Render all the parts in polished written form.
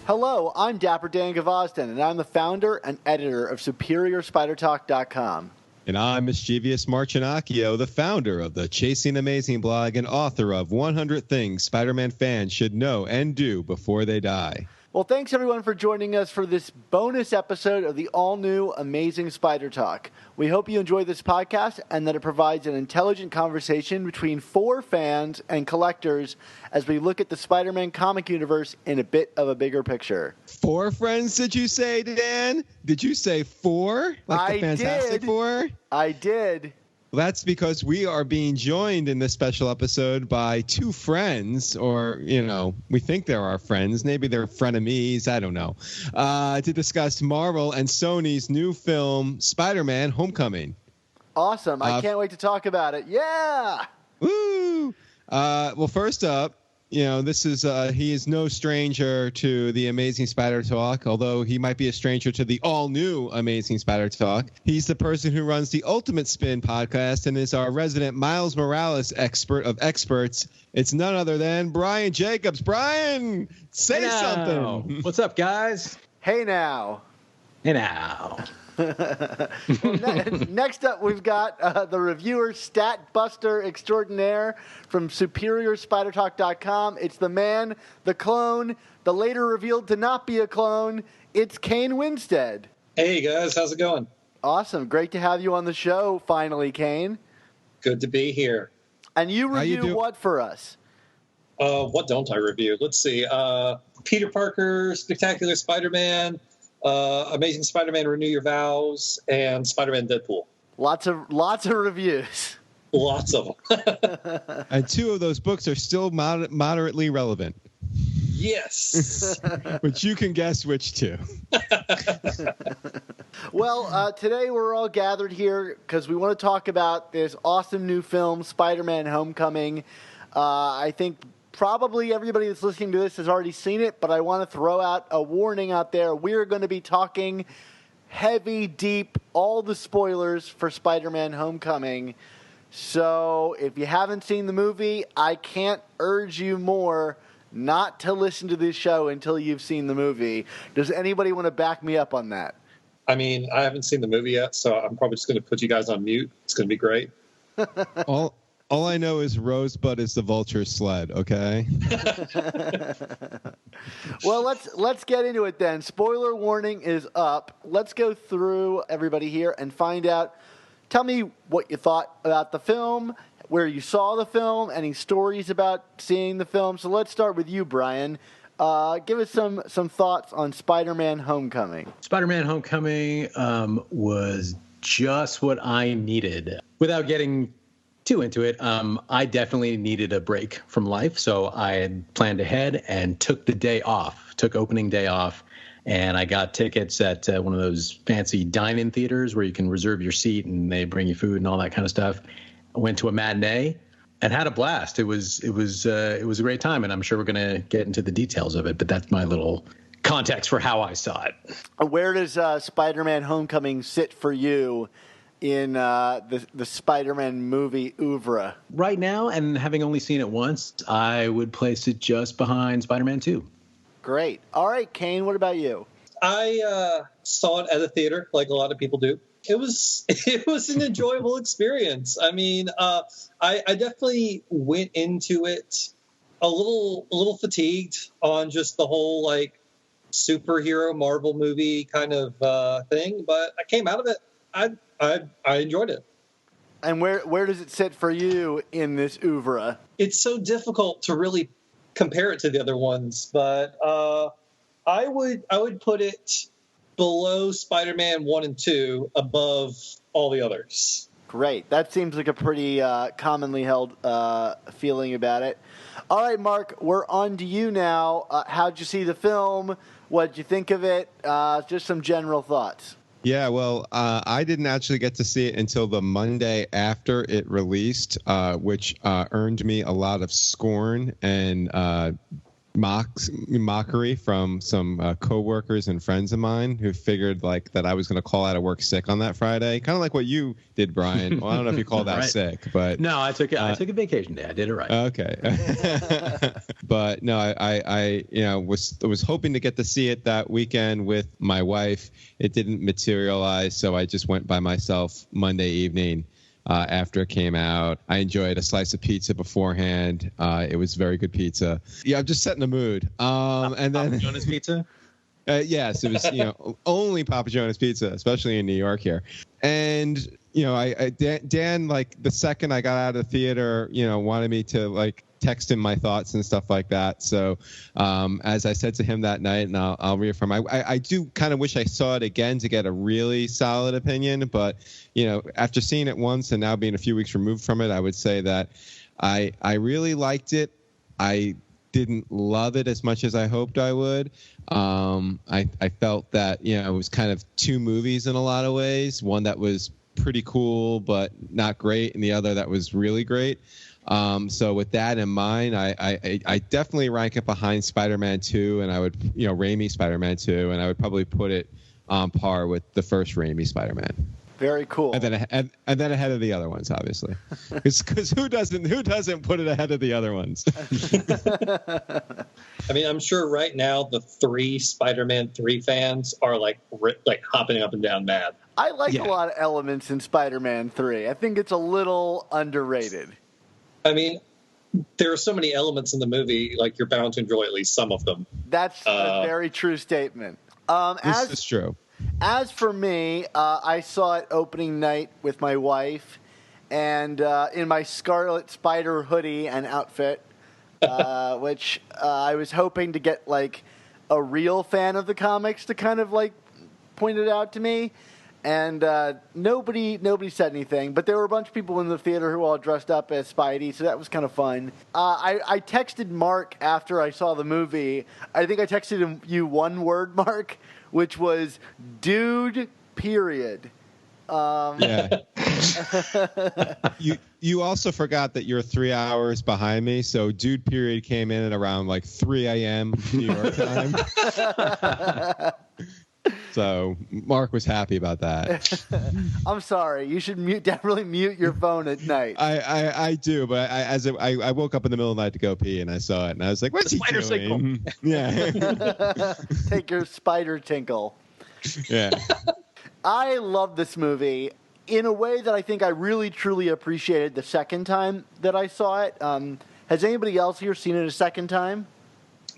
Hello, I'm Dapper Dan Gavosden, and I'm the founder and editor of SuperiorSpiderTalk.com. And I'm Mischievous Marcinacchio, the founder of the Chasing Amazing blog and author of 100 Things Spider-Man Fans Should Know and Do Before They Die. Well, thanks everyone for joining us for this bonus episode of the all-new Amazing Spider Talk. We hope you enjoy this podcast and that it provides an intelligent conversation between four fans and collectors as we look at the Spider-Man comic universe in a bit of a bigger picture. Four friends, did you say, Dan? Did you say four? Like the Fantastic Four? I did. Well, that's because we are being joined in this special episode by two friends, or, we think they're our friends. Maybe they're frenemies. I don't know. To discuss Marvel and Sony's new film, Spider-Man Homecoming. Awesome. I can't wait to talk about it. Yeah! Woo! Well, first up, this is he is no stranger to the Amazing Spider Talk, although he might be a stranger to the all-new Amazing Spider Talk. He's the person who runs the Ultimate Spin podcast and is our resident Miles Morales expert of experts. It's none other than Brian Jacobs. Brian, say something. What's up, guys? Hey now. Hey now. Next up, we've got the reviewer, Stat Buster Extraordinaire from SuperiorSpiderTalk.com. It's the man, the clone, the later revealed to not be a clone. It's Cain Winstead. Hey, guys. How's it going? Awesome. Great to have you on the show, finally, Cain. Good to be here. And you review what for us? What don't I review? Let's see. Peter Parker, Spectacular Spider-Man, Amazing Spider-Man Renew Your Vows, and Spider-Man Deadpool. Lots of reviews. Lots of them. And two of those books are still moderately relevant. Yes. But you can guess which two. Well, today we're all gathered here because we want to talk about this awesome new film, Spider-Man Homecoming. I think probably everybody that's listening to this has already seen it, but I want to throw out a warning out there. We're going to be talking heavy, deep, all the spoilers for Spider-Man Homecoming. So if you haven't seen the movie, I can't urge you more not to listen to this show until you've seen the movie. Does anybody want to back me up on that? I mean, I haven't seen the movie yet, so I'm probably just going to put you guys on mute. It's going to be great. All I know is Rosebud is the vulture's sled, okay? Well, let's get into it then. Spoiler warning is up. Let's go through everybody here and find out. Tell me what you thought about the film, where you saw the film, any stories about seeing the film. So let's start with you, Brian. Give us some thoughts on Spider-Man Homecoming. Spider-Man Homecoming was just what I needed. Without getting too into it, I definitely needed a break from life, so I had planned ahead and took opening day off, and I got tickets at one of those fancy dine-in theaters where you can reserve your seat and they bring you food and all that kind of stuff. I went to a matinee and had a blast. It was a great time, and I'm sure we're going to get into the details of it, but that's my little context for how I saw it. Where does Spider-Man Homecoming sit for you in the Spider-Man movie oeuvre? Right now, and having only seen it once, I would place it just behind Spider-Man 2. Great. All right, Cain, what about you? I saw it at a theater, like a lot of people do. It was an enjoyable experience. I mean, I definitely went into it a little fatigued on just the whole like superhero Marvel movie kind of thing, but I came out of it. I enjoyed it. And where does it sit for you in this oeuvre? It's so difficult to really compare it to the other ones, but I would put it below Spider-Man 1 and 2, above all the others. Great. That seems like a pretty commonly held feeling about it. All right, Mark, we're on to you now. How'd you see the film? What'd you think of it? Just some general thoughts. Yeah, well, I didn't actually get to see it until the Monday after it released, which earned me a lot of scorn and mockery from some coworkers and friends of mine who figured like that I was going to call out of work sick on that Friday, kind of like what you did, Brian. Well, I don't know if you called that Right. sick, but No, I took a vacation day. I did it right. okay. But no, I was hoping to get to see it that weekend with my wife. It didn't materialize, so I just went by myself Monday evening. After it came out, I enjoyed a slice of pizza beforehand. It was very good pizza. Yeah, I'm just setting the mood. And then Papa John's pizza. Yes, it was only Papa John's pizza, especially in New York here. And Dan, like the second I got out of the theater, wanted me to like text him my thoughts and stuff like that. So as I said to him that night, and I'll reaffirm, I do kind of wish I saw it again to get a really solid opinion. But after seeing it once and now being a few weeks removed from it, I would say that I really liked it. I didn't love it as much as I hoped I would. I felt that it was kind of two movies in a lot of ways. One that was pretty cool but not great, and the other that was really great. So with that in mind, I definitely rank it behind Spider-Man 2, and I would, Raimi Spider-Man 2, and I would probably put it on par with the first Raimi Spider-Man. Very cool. And then ahead of the other ones, obviously, because who doesn't put it ahead of the other ones? I mean, I'm sure right now the 3 Spider-Man 3 fans are like hopping up and down mad. I like a lot of elements in Spider-Man 3. I think it's a little underrated. I mean, there are so many elements in the movie, like you're bound to enjoy at least some of them. That's a very true statement. This is true. As for me, I saw it opening night with my wife, and in my Scarlet Spider hoodie and outfit, which I was hoping to get like a real fan of the comics to kind of like point it out to me. And nobody said anything, but there were a bunch of people in the theater who all dressed up as Spidey, so that was kind of fun. I texted Mark after I saw the movie. I think I texted you one word, Mark, which was "dude." Period. Yeah. You also forgot that you're 3 hours behind me, so "dude." Period came in at around like 3 a.m. New York time. So Mark was happy about that. I'm sorry. You should definitely mute your phone at night. I do, but I woke up in the middle of the night to go pee, and I saw it, and I was like, "What's he doing?" Signal. Yeah. Take your spider tinkle. Yeah. I love this movie in a way that I think I really, truly appreciated the second time that I saw it. Has anybody else here seen it a second time?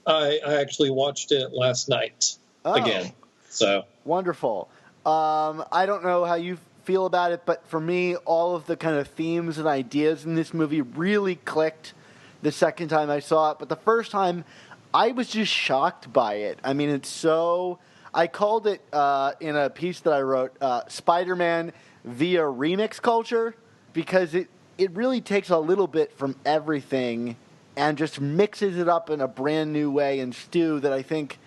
I actually watched it last night again. So wonderful. I don't know how you feel about it, but for me, all of the kind of themes and ideas in this movie really clicked the second time I saw it. But the first time, I was just shocked by it. I mean, it's so... I called it, in a piece that I wrote, Spider-Man via remix culture, because it really takes a little bit from everything and just mixes it up in a brand new way and stew that I think...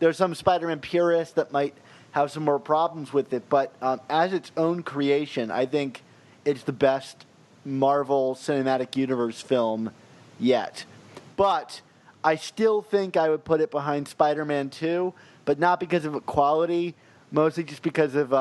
There's some Spider-Man purists that might have some more problems with it, but as its own creation, I think it's the best Marvel Cinematic Universe film yet. But I still think I would put it behind Spider-Man 2, but not because of quality, mostly just because of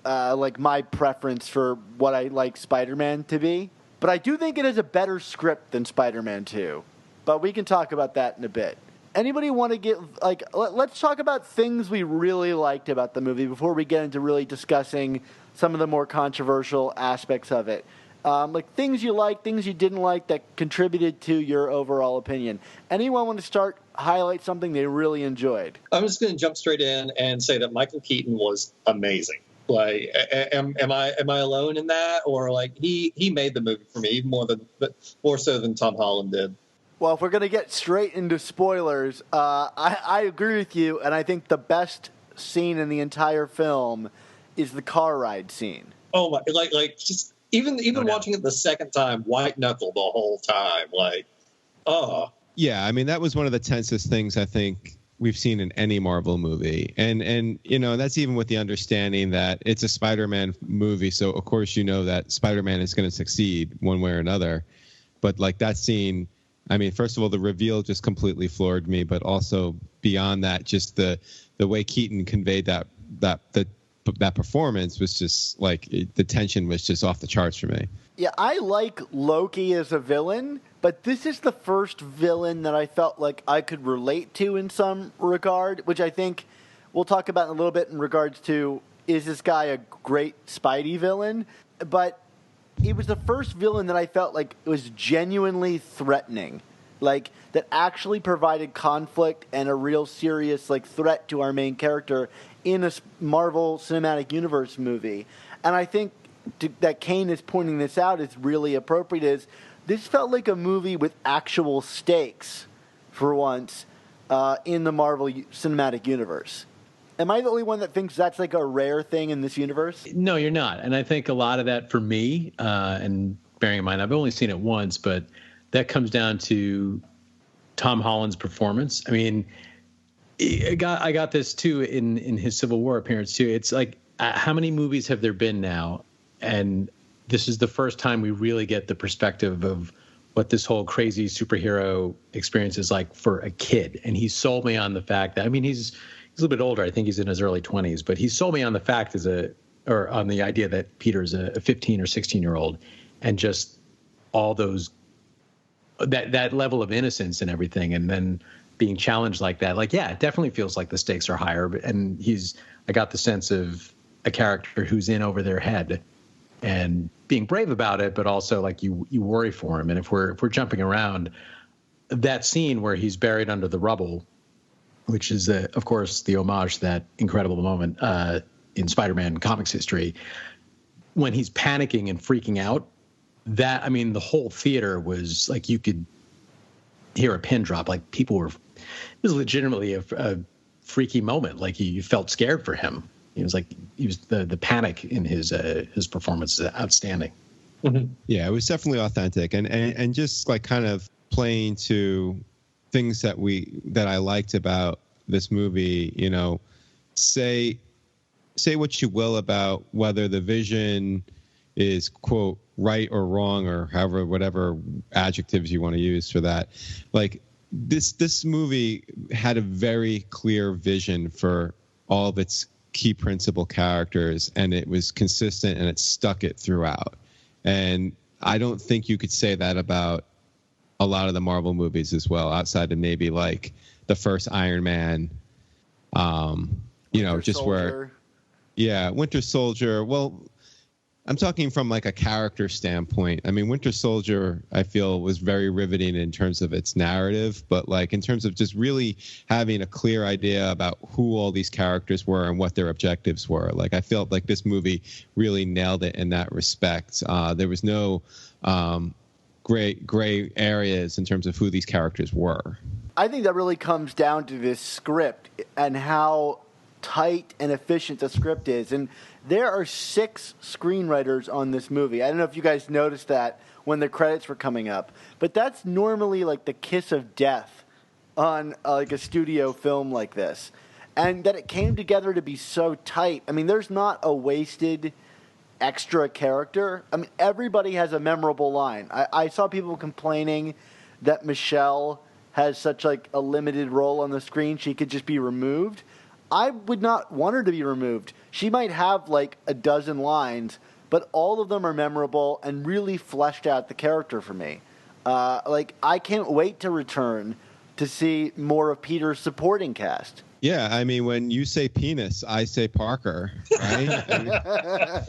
like my preference for what I like Spider-Man to be. But I do think it has a better script than Spider-Man 2. But we can talk about that in a bit. Anybody want to get, like, let's talk about things we really liked about the movie before we get into really discussing some of the more controversial aspects of it. Like things you liked, things you didn't like that contributed to your overall opinion. Anyone want to start, highlight something they really enjoyed? I'm just going to jump straight in and say that Michael Keaton was amazing. Like, am I alone in that, or like he made the movie for me even more so than Tom Holland did? Well, if we're going to get straight into spoilers, I agree with you, and I think the best scene in the entire film is the car ride scene. Oh my! Like just even watching it the second time, white knuckle the whole time. Like, oh yeah. I mean, that was one of the tensest things I think we've seen in any Marvel movie, and that's even with the understanding that it's a Spider-Man movie, so of course that Spider-Man is going to succeed one way or another. But like that scene. I mean, first of all, the reveal just completely floored me, but also beyond that, just the way Keaton conveyed that performance was just like the tension was just off the charts for me. Yeah, I like Loki as a villain, but this is the first villain that I felt like I could relate to in some regard, which I think we'll talk about in a little bit in regards to, is this guy a great Spidey villain? But it was the first villain that I felt like was genuinely threatening, like that actually provided conflict and a real serious like threat to our main character in a Marvel Cinematic Universe movie. And I think that Cain is pointing this out is really appropriate. Is this felt like a movie with actual stakes for once in the Marvel Cinematic Universe. Am I the only one that thinks that's like a rare thing in this universe? No, you're not. And I think a lot of that for me, and bearing in mind, I've only seen it once, but that comes down to Tom Holland's performance. I mean, I got this too in his Civil War appearance too. It's like, how many movies have there been now? And this is the first time we really get the perspective of what this whole crazy superhero experience is like for a kid. And he sold me on the fact that, I mean, he's a little bit older. I think he's in his early 20s, but he sold me on the fact or on the idea that Peter's a 15 or 16-year-old, and just all those, that level of innocence and everything. And then being challenged like that, like, yeah, it definitely feels like the stakes are higher. And I got the sense of a character who's in over their head and being brave about it, but also like you worry for him. And if we're jumping around, that scene where he's buried under the rubble, which is, of course, the homage to that incredible moment in Spider-Man comics history, when he's panicking and freaking out, that, I mean, the whole theater was like, you could hear a pin drop. Like people were, it was legitimately a freaky moment. Like you felt scared for him. He was the panic in his performance is outstanding. Mm-hmm. Yeah, it was definitely authentic and just like kind of playing to things that I liked about this movie. You know, say what you will about whether the vision is quote right or wrong or however whatever adjectives you want to use for that. Like this movie had a very clear vision for all of its key principal characters, and it was consistent and it stuck it throughout. And I don't think you could say that about a lot of the Marvel movies as well, outside of maybe like the first Iron Man, Winter just Soldier. Winter Soldier. Well, I'm talking from like a character standpoint. I mean, Winter Soldier, I feel, was very riveting in terms of its narrative, but like in terms of just really having a clear idea about who all these characters were and what their objectives were. Like I felt like this movie really nailed it in that respect. There was no gray areas in terms of who these characters were. I think that really comes down to this script and how tight and efficient the script is. And there are 6 screenwriters on this movie. I don't know if you guys noticed that when the credits were coming up, but that's normally like the kiss of death on like a studio film like this. And that it came together to be so tight. I mean, there's not a wasted extra character. I mean, everybody has a memorable line. I saw people complaining that Michelle has such like a limited role on the screen, she could just be removed. I would not want her to be removed. She might have like a dozen lines, but all of them are memorable and really fleshed out the character for me. Like I can't wait to return to see more of Peter's supporting cast. Yeah, I mean, when you say penis, I say Parker, right?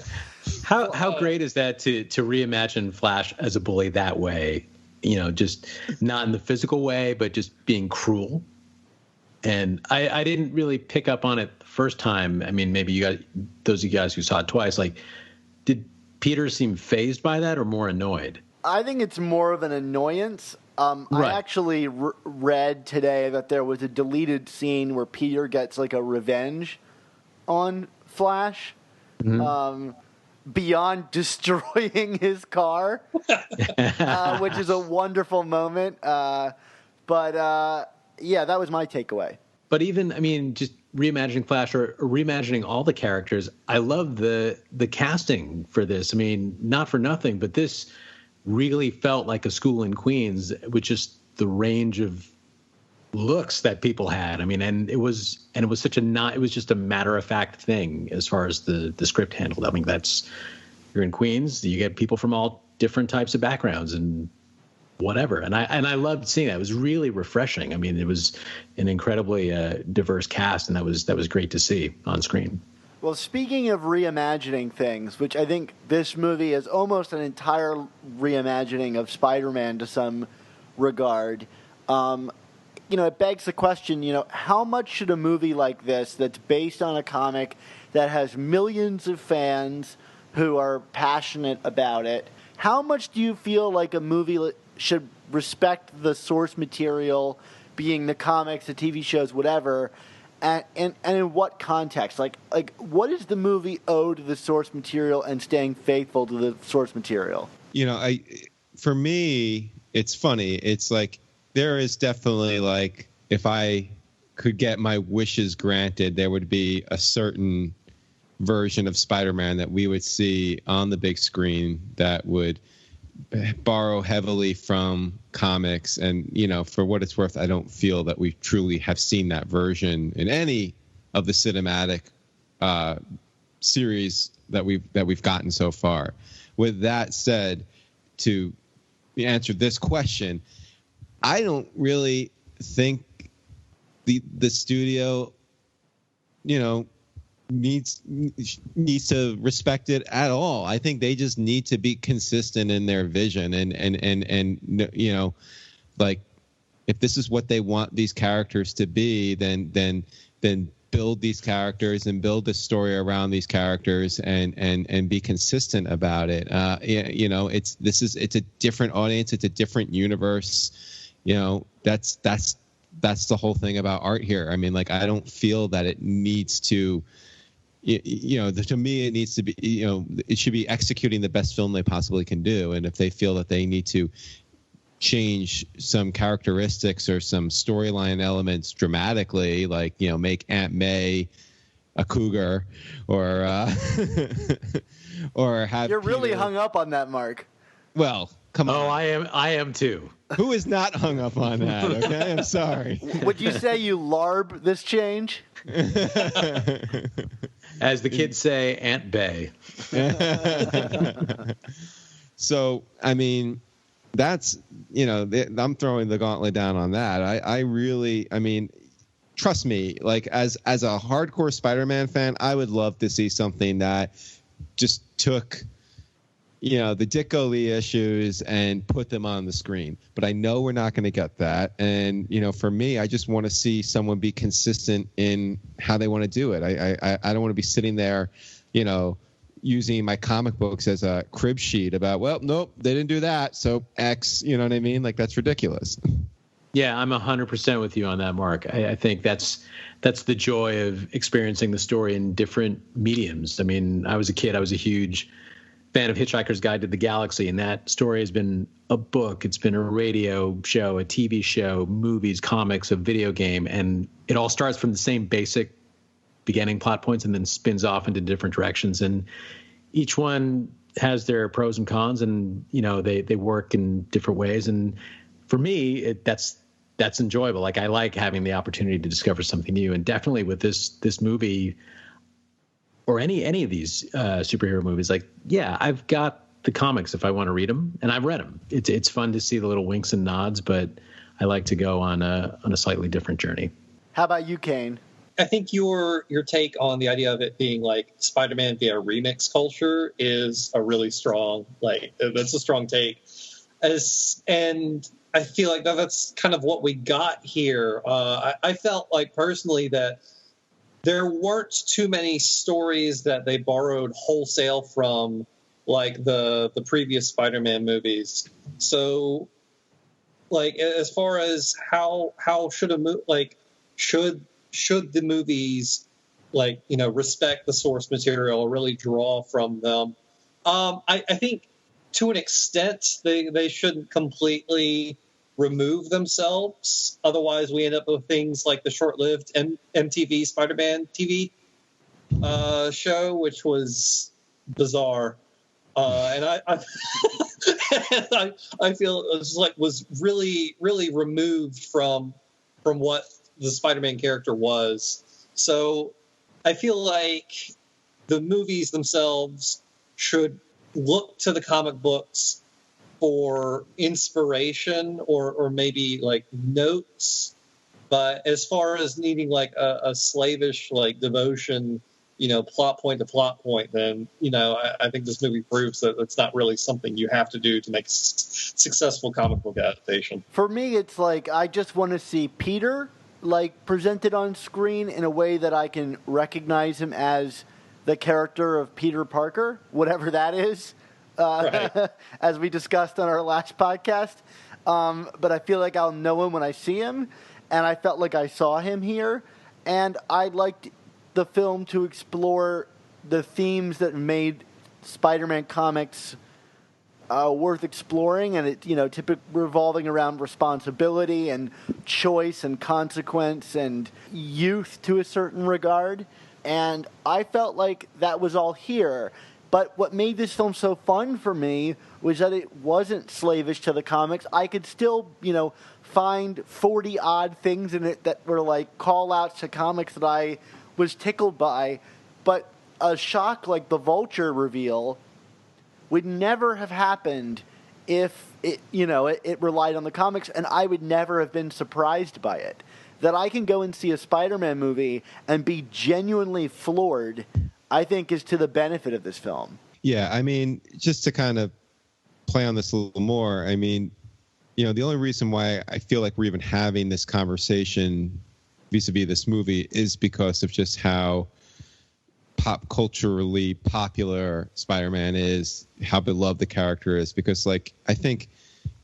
How great is that to reimagine Flash as a bully that way? You know, just not in the physical way, but just being cruel. And I didn't really pick up on it the first time. I mean, maybe those of you guys who saw it twice, like, did Peter seem fazed by that or more annoyed? I think it's more of an annoyance. Right. I actually read today that there was a deleted scene where Peter gets like a revenge on Flash, beyond destroying his car, which is a wonderful moment. Yeah, that was my takeaway. But even, I mean, just reimagining Flash or reimagining all the characters, I love the casting for this. I mean, not for nothing, but this really felt like a school in Queens with just the range of looks that people had. I mean, and it was such it was just a matter of fact thing as far as the script handled. I mean, you're in Queens, you get people from all different types of backgrounds and whatever. And I loved seeing that. It was really refreshing. I mean, it was an incredibly diverse cast, and that was great to see on screen. Well, speaking of reimagining things, which I think this movie is almost an entire reimagining of Spider-Man to some regard, it begs the question, how much should a movie like this that's based on a comic that has millions of fans who are passionate about it, how much do you feel like a movie should respect the source material, being the comics, the TV shows, whatever, and in what context? Like what is the movie owe to the source material and staying faithful to the source material? For me, it's funny. It's like there is definitely like if I could get my wishes granted, there would be a certain version of Spider-Man that we would see on the big screen that would borrow heavily from comics. And, for what it's worth, I don't feel that we truly have seen that version in any of the cinematic series that we've gotten so far. With that said, to answer this question, I don't really think the studio, needs to respect it at all. I think they just need to be consistent in their vision and like if this is what they want these characters to be, then build these characters and build the story around these characters and be consistent about it. It's a different audience, it's a different universe. That's the whole thing about art here. I mean, like, I don't feel that it needs to, to me, it needs to be, it should be executing the best film they possibly can do. And if they feel that they need to change some characteristics or some storyline elements dramatically, like, make Aunt May a cougar or or have You're really Peter... hung up on that, Mark. Well, come on. Oh, I am too. Who is not hung up on that? Okay, I'm sorry. Would you say you larb this change? As the kids say, Aunt Bay. So, I mean, that's, I'm throwing the gauntlet down on that. I really, trust me, like as a hardcore Spider-Man fan, I would love to see something that just took, the Ditko Lee issues and put them on the screen. But I know we're not going to get that. And, for me, I just want to see someone be consistent in how they want to do it. I don't want to be sitting there, using my comic books as a crib sheet about, well, nope, they didn't do that. So X, you know what I mean? Like, that's ridiculous. Yeah, I'm 100% with you on that, Mark. I think that's the joy of experiencing the story in different mediums. I mean, I was a kid. I was a huge fan of Hitchhiker's Guide to the Galaxy, and that story has been a book, it's been a radio show, a TV show, movies, comics, a video game, and it all starts from the same basic beginning plot points and then spins off into different directions. And each one has their pros and cons, and they work in different ways. And for me, that's enjoyable. Like, I like having the opportunity to discover something new, and definitely with this movie, or any of these superhero movies, like, yeah, I've got the comics if I want to read them, and I've read them. It's fun to see the little winks and nods, but I like to go on a slightly different journey. How about you, Cain? I think your take on the idea of it being like Spider-Man via remix culture is a really strong, that's a strong take. And I feel like that's kind of what we got here. I felt like personally that there weren't too many stories that they borrowed wholesale from, like the previous Spider-Man movies. So, like, as far as how should should the movies, respect the source material or really draw from them? I think to an extent they shouldn't completely remove themselves. Otherwise, we end up with things like the short-lived MTV Spider-Man TV show, which was bizarre. And I feel it was really removed from what the Spider-Man character was. So I feel like the movies themselves should look to the comic books for inspiration or maybe like notes. But as far as needing like a slavish like devotion, plot point to plot point, then, I think this movie proves that it's not really something you have to do to make a successful comic book adaptation. For me, it's like I just want to see Peter like presented on screen in a way that I can recognize him as the character of Peter Parker, whatever that is, Right. as we discussed on our last podcast. But I feel like I'll know him when I see him, and I felt like I saw him here, and I liked the film to explore the themes that made Spider-Man comics worth exploring, and it, typically revolving around responsibility and choice and consequence and youth to a certain regard. And I felt like that was all here. But what made this film so fun for me was that it wasn't slavish to the comics. I could still, find 40 odd things in it that were like call outs to comics that I was tickled by. But a shock like the Vulture reveal would never have happened if it relied on the comics, and I would never have been surprised by it. That I can go and see a Spider-Man movie and be genuinely floored, I think, is to the benefit of this film. Yeah, I mean, just to kind of play on this a little more, I mean, the only reason why I feel like we're even having this conversation vis-a-vis this movie is because of just how pop culturally popular Spider-Man is, how beloved the character is. Because, like, I think,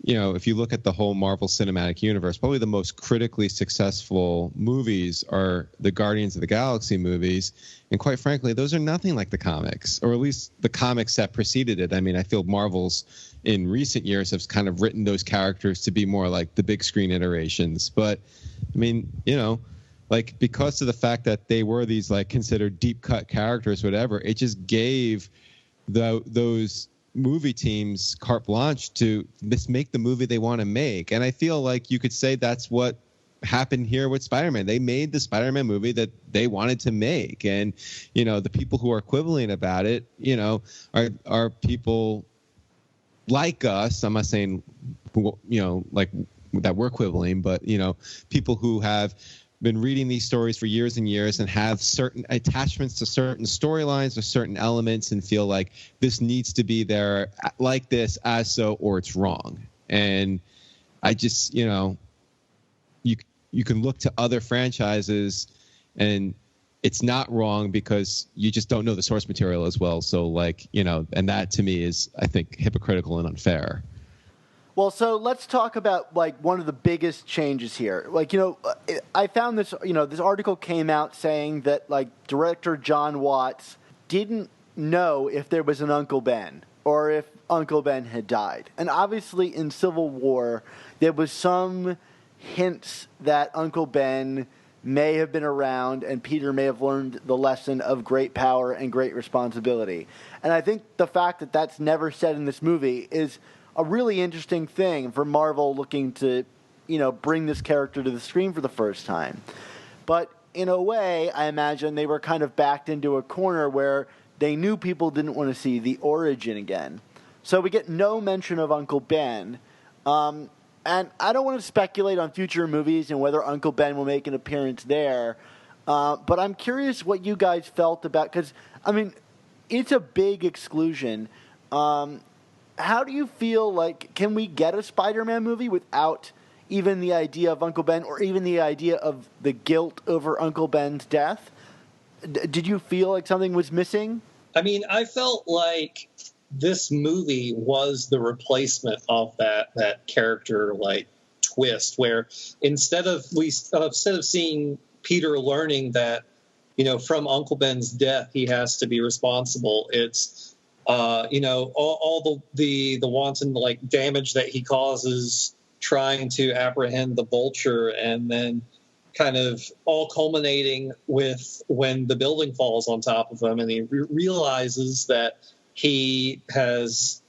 if you look at the whole Marvel Cinematic Universe, probably the most critically successful movies are the Guardians of the Galaxy movies. And quite frankly, those are nothing like the comics, or at least the comics that preceded it. I mean, I feel Marvel's in recent years have kind of written those characters to be more like the big screen iterations. But, I mean, like, because of the fact that they were these like considered deep cut characters, whatever, it just gave those movie teams carte blanche to just make the movie they want to make. And I feel like you could say that's what happened here with Spider-Man. They made the Spider-Man movie that they wanted to make. And, the people who are quibbling about it, are people like us. I'm not saying, like that we're quibbling, but, people who have been reading these stories for years and years and have certain attachments to certain storylines or certain elements and feel like this needs to be there like this as so, or it's wrong. And I just, you can look to other franchises and it's not wrong because you just don't know the source material as well. So like, and that to me is, I think, hypocritical and unfair. Well, so let's talk about like one of the biggest changes here. Like, I found this, this article came out saying that like director John Watts didn't know if there was an Uncle Ben or if Uncle Ben had died. And obviously in Civil War, there was some hints that Uncle Ben may have been around and Peter may have learned the lesson of great power and great responsibility. And I think the fact that that's never said in this movie is a really interesting thing for Marvel looking to, bring this character to the screen for the first time. But in a way, I imagine they were kind of backed into a corner where they knew people didn't want to see the origin again. So we get no mention of Uncle Ben. And I don't want to speculate on future movies and whether Uncle Ben will make an appearance there. But I'm curious what you guys felt about, because, I mean, it's a big exclusion. How do you feel like, can we get a Spider-Man movie without even the idea of Uncle Ben or even the idea of the guilt over Uncle Ben's death? Did you feel like something was missing? I mean, I felt like this movie was the replacement of that character like twist, where instead of seeing Peter learning that, from Uncle Ben's death he has to be responsible, it's all the wanton like damage that he causes trying to apprehend the Vulture, and then kind of all culminating with when the building falls on top of him and he realizes that he has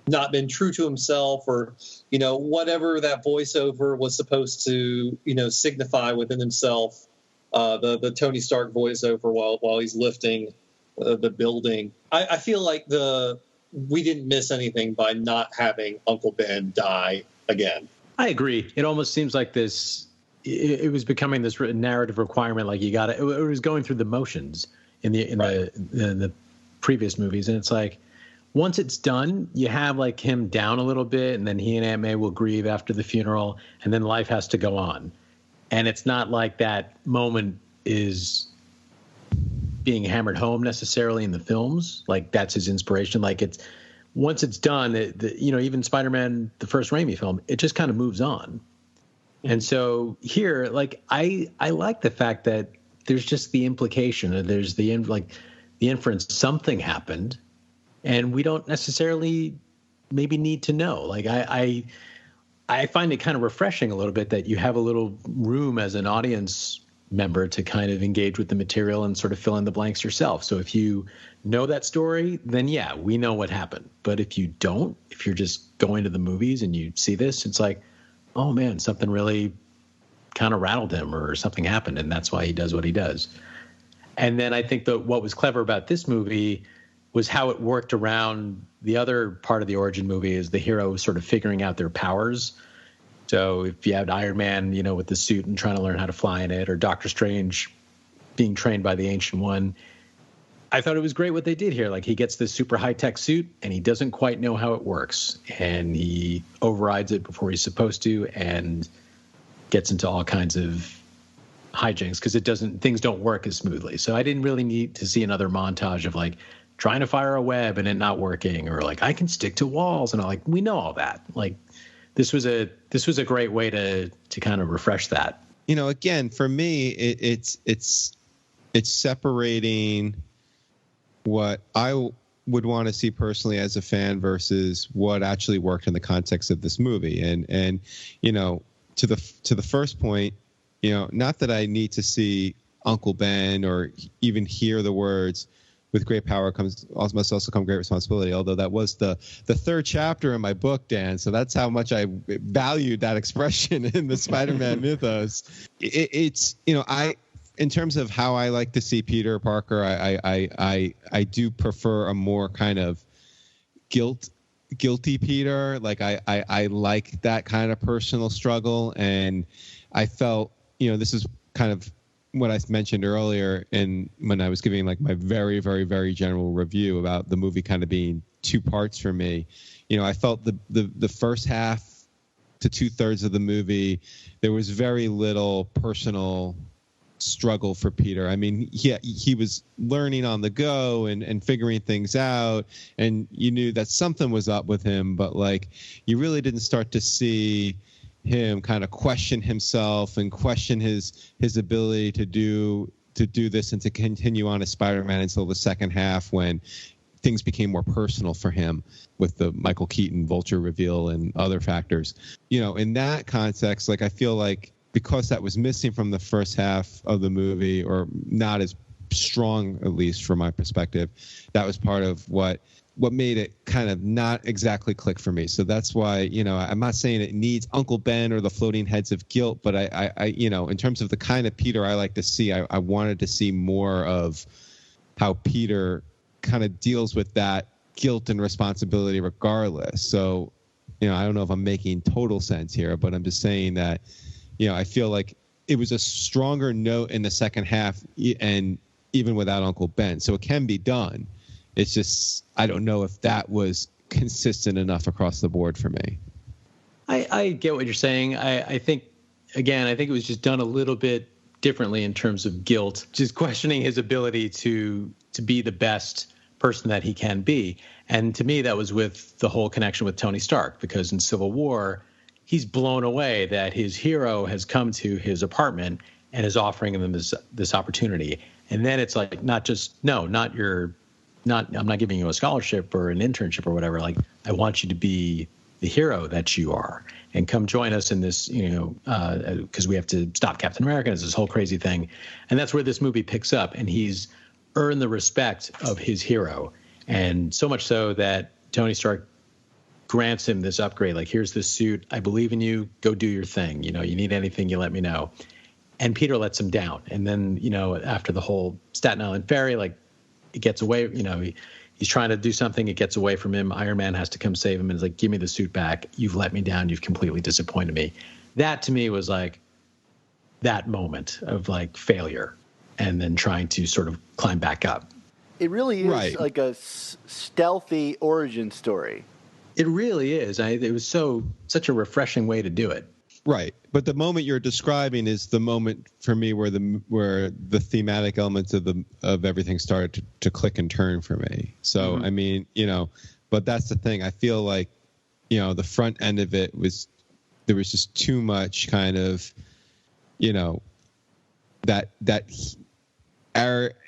not been true to himself, or, whatever that voiceover was supposed to, signify within himself, the Tony Stark voiceover while he's lifting the building. I feel like we didn't miss anything by not having Uncle Ben die again. I agree. It almost seems like it was becoming this narrative requirement. Like it was going through the motions in the previous movies. And it's like, once it's done, you have like him down a little bit, and then he and Aunt May will grieve after the funeral, and then life has to go on. And it's not like that moment is being hammered home necessarily in the films. Like that's his inspiration. Like once it's done, even Spider-Man, the first Raimi film, it just kind of moves on. And so here, like I like the fact that there's just the implication, or there's the inference something happened, and we don't necessarily maybe need to know. Like I find it kind of refreshing a little bit that you have a little room as an audience member to kind of engage with the material and sort of fill in the blanks yourself. So if you know that story, then yeah, we know what happened. But if you don't, if you're just going to the movies and you see this, it's like, oh man, something really kind of rattled him, or something happened, and that's why he does what he does. And then I think what was clever about this movie was how it worked around the other part of the origin movie, is the hero sort of figuring out their powers. So if you had Iron Man, with the suit and trying to learn how to fly in it, or Doctor Strange being trained by the Ancient One, I thought it was great what they did here. Like he gets this super high-tech suit and he doesn't quite know how it works, and he overrides it before he's supposed to and gets into all kinds of hijinks because things don't work as smoothly. So I didn't really need to see another montage of like trying to fire a web and it not working, or like I can stick to walls, and we know all that. Like this was a great way to kind of refresh that. Again, for me, it's separating what I would want to see personally as a fan versus what actually worked in the context of this movie. And to the first point, not that I need to see Uncle Ben or even hear the words, with great power must also come great responsibility, although that was the third chapter in my book, Dan. So that's how much I valued that expression in the Spider-Man mythos. It's in terms of how I like to see Peter Parker, I do prefer a more kind of guilty Peter. Like I like that kind of personal struggle, and I felt this is kind of what I mentioned earlier, when I was giving like my very, very, very general review about the movie kind of being two parts for me. I felt the first half to 2/3 of the movie, there was very little personal struggle for Peter. I mean, he was learning on the go and figuring things out, and you knew that something was up with him, but like you really didn't start to see him kind of question himself and question his ability to do this and to continue on as Spider-Man until the second half, when things became more personal for him with the Michael Keaton Vulture reveal and other factors. In that context, like I feel like because that was missing from the first half of the movie, or not as strong, at least from my perspective, that was part of what made it kind of not exactly click for me. So that's why, I'm not saying it needs Uncle Ben or the floating heads of guilt, but I in terms of the kind of Peter I like to see, I wanted to see more of how Peter kind of deals with that guilt and responsibility regardless. So, I don't know if I'm making total sense here, but I'm just saying that, I feel like it was a stronger note in the second half, and even without Uncle Ben. So it can be done. It's just, I don't know if that was consistent enough across the board for me. I get what you're saying. I think it was just done a little bit differently in terms of guilt, just questioning his ability to be the best person that he can be. And to me, that was with the whole connection with Tony Stark, because in Civil War, he's blown away that his hero has come to his apartment and is offering him this opportunity. And then it's like, I'm not giving you a scholarship or an internship or whatever. Like, I want you to be the hero that you are, and come join us in this, because we have to stop Captain America. It's this whole crazy thing. And that's where this movie picks up, and he's earned the respect of his hero. And so much so that Tony Stark grants him this upgrade. Like, here's this suit. I believe in you. Go do your thing. You need anything, you let me know. And Peter lets him down. And then, after the whole Staten Island ferry, like, it gets away, he's trying to do something. It gets away from him. Iron Man has to come save him and is like, give me the suit back. You've let me down. You've completely disappointed me. That to me was like that moment of like failure and then trying to sort of climb back up. It really is Right. like a stealthy origin story. It really is. It was such a refreshing way to do it. Right, but the moment you're describing is the moment for me where the thematic elements of everything started to click and turn for me. So I mean, but that's the thing. I feel like, the front end of it there was just too much kind of, that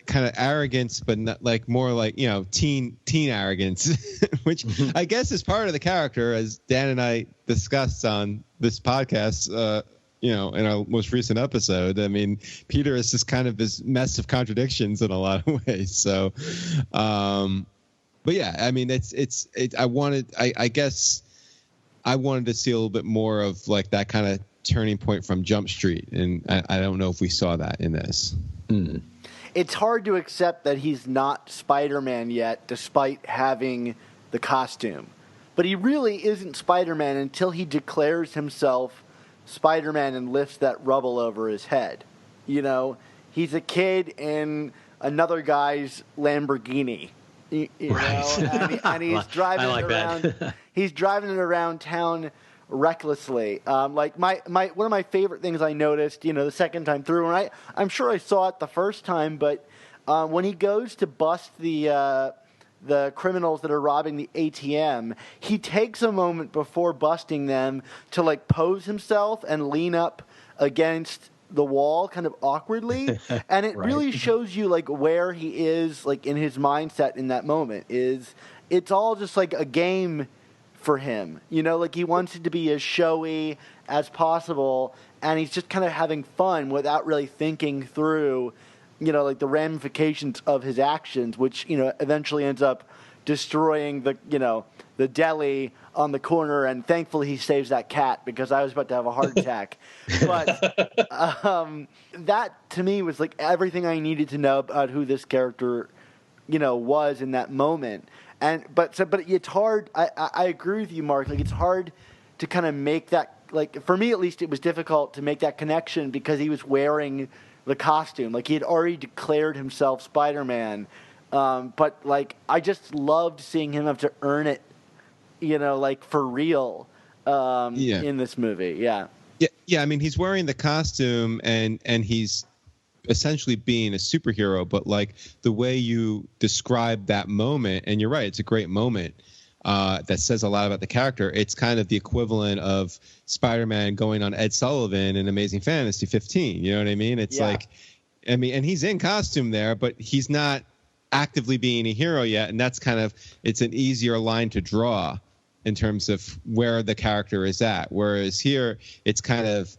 kind of arrogance, but not like more like teen arrogance, which I guess is part of the character, as Dan and I discussed on this podcast. In our most recent episode, I mean, Peter is just kind of this mess of contradictions in a lot of ways. So, but yeah, I mean, I guess I wanted to see a little bit more of like that kind of turning point from Jump Street, and I don't know if we saw that in this. It's hard to accept that he's not Spider-Man yet, despite having the costume. But he really isn't Spider-Man until he declares himself Spider-Man and lifts that rubble over his head. He's a kid in another guy's Lamborghini. Right. And he's driving I like it around. that. He's driving it around town recklessly. Like one of my favorite things I noticed, the second time through, and I'm sure I saw it the first time, but when he goes to bust the criminals that are robbing the ATM, he takes a moment before busting them to like pose himself and lean up against the wall kind of awkwardly, and it Right. really shows you like where he is like in his mindset in that moment. It's all just like a game for him, like he wants it to be as showy as possible, and he's just kind of having fun without really thinking through like the ramifications of his actions, which eventually ends up destroying the deli on the corner. And thankfully he saves that cat, because I was about to have a heart attack. But that to me was like everything I needed to know about who this character was in that moment. But it's hard. I agree with you, Mark. Like, it's hard to kind of make that, like, for me at least, it was difficult to make that connection because he was wearing the costume. Like, he had already declared himself Spider-Man. But like, I just loved seeing him have to earn it, like for real, in this movie. Yeah. Yeah. I mean, he's wearing the costume and he's essentially being a superhero, but like the way you describe that moment, and you're right, it's a great moment that says a lot about the character. It's kind of the equivalent of Spider-Man going on Ed Sullivan in Amazing Fantasy 15. You know what I mean? It's like, I mean, and he's in costume there, but he's not actively being a hero yet. And that's kind of, it's an easier line to draw in terms of where the character is at. Whereas here, it's kind of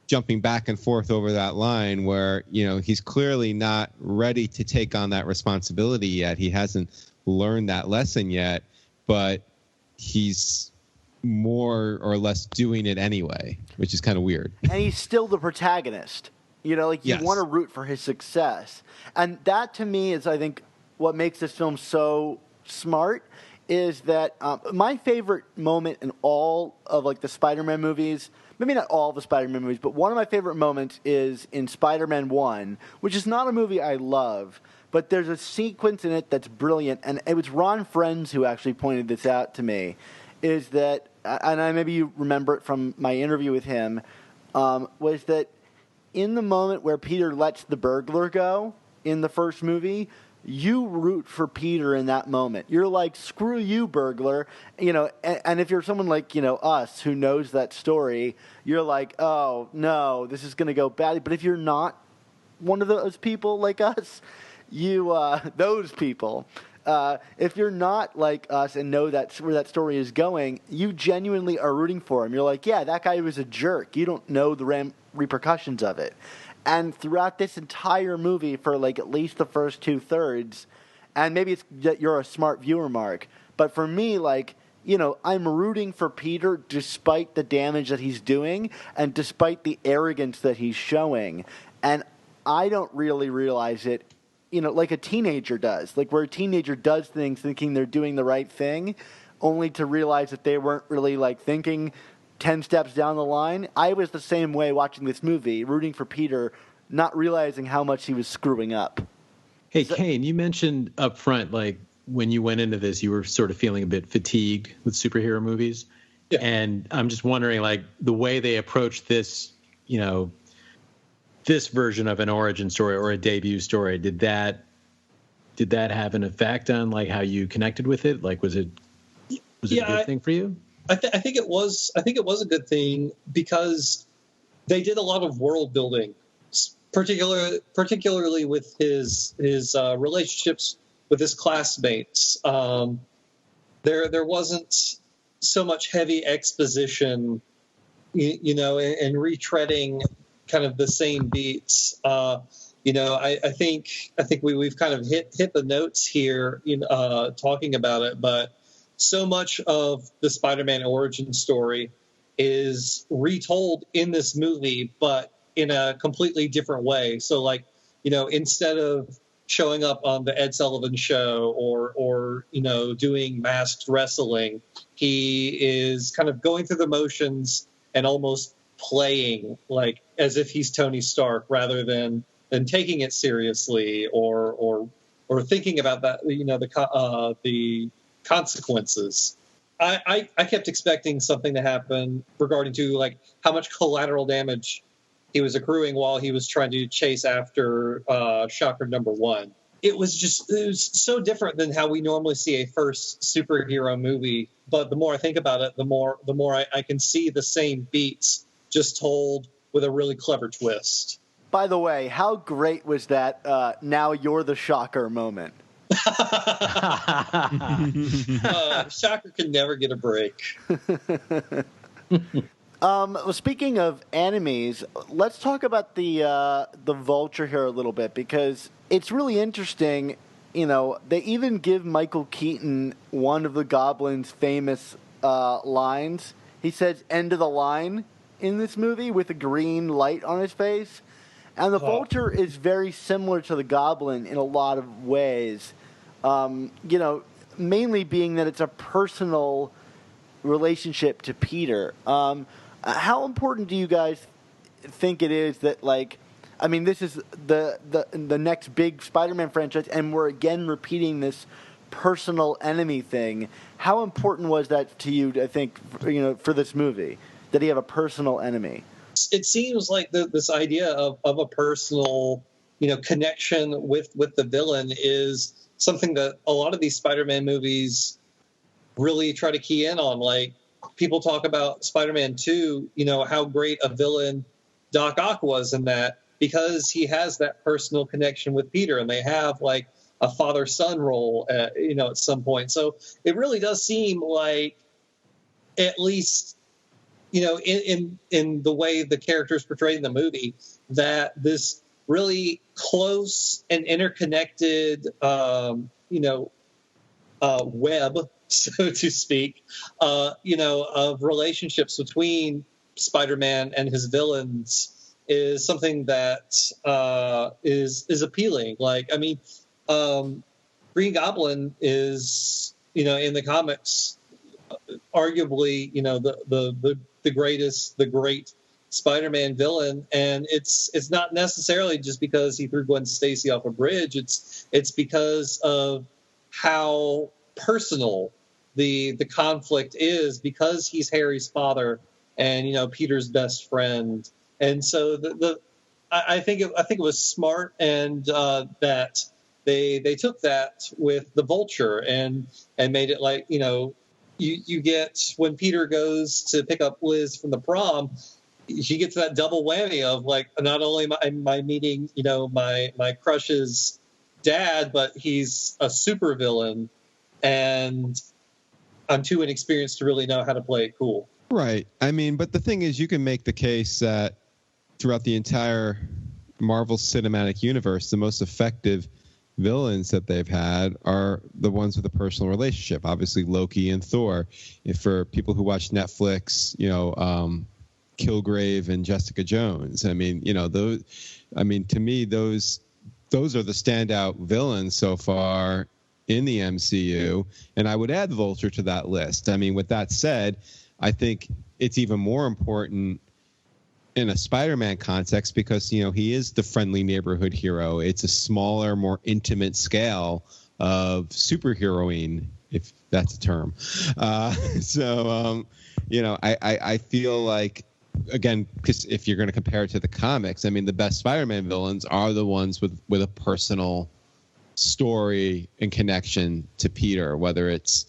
jumping back and forth over that line where, he's clearly not ready to take on that responsibility yet. He hasn't learned that lesson yet, but he's more or less doing it anyway, which is kind of weird. And he's still the protagonist. Like, you want to root for his success. And that, to me, is, I think, what makes this film so smart, is that my favorite moment in all of, like, the Spider-Man movies, maybe not all the Spider-Man movies, but one of my favorite moments is in Spider-Man 1, which is not a movie I love, but there's a sequence in it that's brilliant, and it was Ron Frenz who actually pointed this out to me, is that, and maybe you remember it from my interview with him, was that in the moment where Peter lets the burglar go in the first movie, you root for Peter in that moment. You're like, screw you, burglar. And if you're someone like, us who knows that story, you're like, oh, no, this is going to go badly. But if you're not one of those people like us, those people, if you're not like us and know that's where that story is going, you genuinely are rooting for him. You're like, yeah, that guy was a jerk. You don't know the repercussions of it. And throughout this entire movie, for like at least the first 2/3, And maybe it's that you're a smart viewer, Mark. But for me, like, you know, I'm rooting for Peter despite the damage that he's doing and despite the arrogance that he's showing. And I don't really realize it, you know, like a teenager does. Like where a teenager does things thinking they're doing the right thing, only to realize that they weren't really, like, thinking 10 steps down the line. I was the same way watching this movie, rooting for Peter, not realizing how much he was screwing up. Hey, Cain, you mentioned up front, like, when you went into this, you were sort of feeling a bit fatigued with superhero movies. Yeah. And I'm just wondering, like, the way they approach this, you know, this version of an origin story or a debut story, did that have an effect on, like, how you connected with it? Like, was it a good thing for you? I think it was a good thing because they did a lot of world building, particularly with his relationships with his classmates. There wasn't so much heavy exposition, you know, and retreading kind of the same beats. You know, I think we've kind of hit the notes here, talking about it, but so much of the Spider-Man origin story is retold in this movie, but in a completely different way. So, like, you know, instead of showing up on the Ed Sullivan Show or you know, doing masked wrestling, he is kind of going through the motions and almost playing like as if he's Tony Stark rather than taking it seriously or thinking about that, you know, the consequences. I kept expecting something to happen regarding to, like, how much collateral damage he was accruing while he was trying to chase after Shocker number 1. It was so different than how we normally see a first superhero movie. But the more I think about it, the more I can see the same beats just told with a really clever twist. By the way, how great was that now you're the Shocker moment? Shocker can never get a break. Well, speaking of enemies, let's talk about the Vulture here a little bit, because it's really interesting. You know, they even give Michael Keaton one of the Goblin's famous lines. He says, "End of the line," in this movie with a green light on his face. And the Vulture is very similar to the Goblin in a lot of ways. You know, mainly being that it's a personal relationship to Peter. How important do you guys think it is that, like, I mean, this is the next big Spider-Man franchise, and we're again repeating this personal enemy thing. How important was that to you, I think, you know, for this movie, that he have a personal enemy? It seems like this idea of a personal, you know, connection with the villain is something that a lot of these Spider-Man movies really try to key in on. Like, people talk about Spider-Man 2, you know, how great a villain Doc Ock was in that, because he has that personal connection with Peter, and they have, like, a father-son role, you know, at some point. So it really does seem like, at least, you know, in the way the characters portrayed in the movie, that this really close and interconnected, you know, web, so to speak, you know, of relationships between Spider-Man and his villains is something that is appealing. Like, I mean, Green Goblin is, you know, in the comics, arguably, you know, the great Spider-Man villain, and it's not necessarily just because he threw Gwen Stacy off a bridge. It's because of how personal the conflict is, because he's Harry's father and, you know, Peter's best friend. And so I think it was smart, and that they took that with the Vulture and made it like, you know, you get, when Peter goes to pick up Liz from the prom, he gets that double whammy of, like, not only am I meeting, you know, my crush's dad, but he's a super villain, and I'm too inexperienced to really know how to play it cool. Right. I mean, but the thing is, you can make the case that throughout the entire Marvel Cinematic Universe, the most effective villains that they've had are the ones with a personal relationship. Obviously, Loki and Thor. If for people who watch Netflix, Kilgrave and Jessica Jones. I mean, those. I mean, to me, those are the standout villains so far in the MCU, and I would add Vulture to that list. I mean, with that said, I think it's even more important in a Spider-Man context because, he is the friendly neighborhood hero. It's a smaller, more intimate scale of superheroine, if that's a term. I feel like, again, because if you're going to compare it to the comics, I mean, the best Spider-Man villains are the ones with a personal story and connection to Peter, whether it's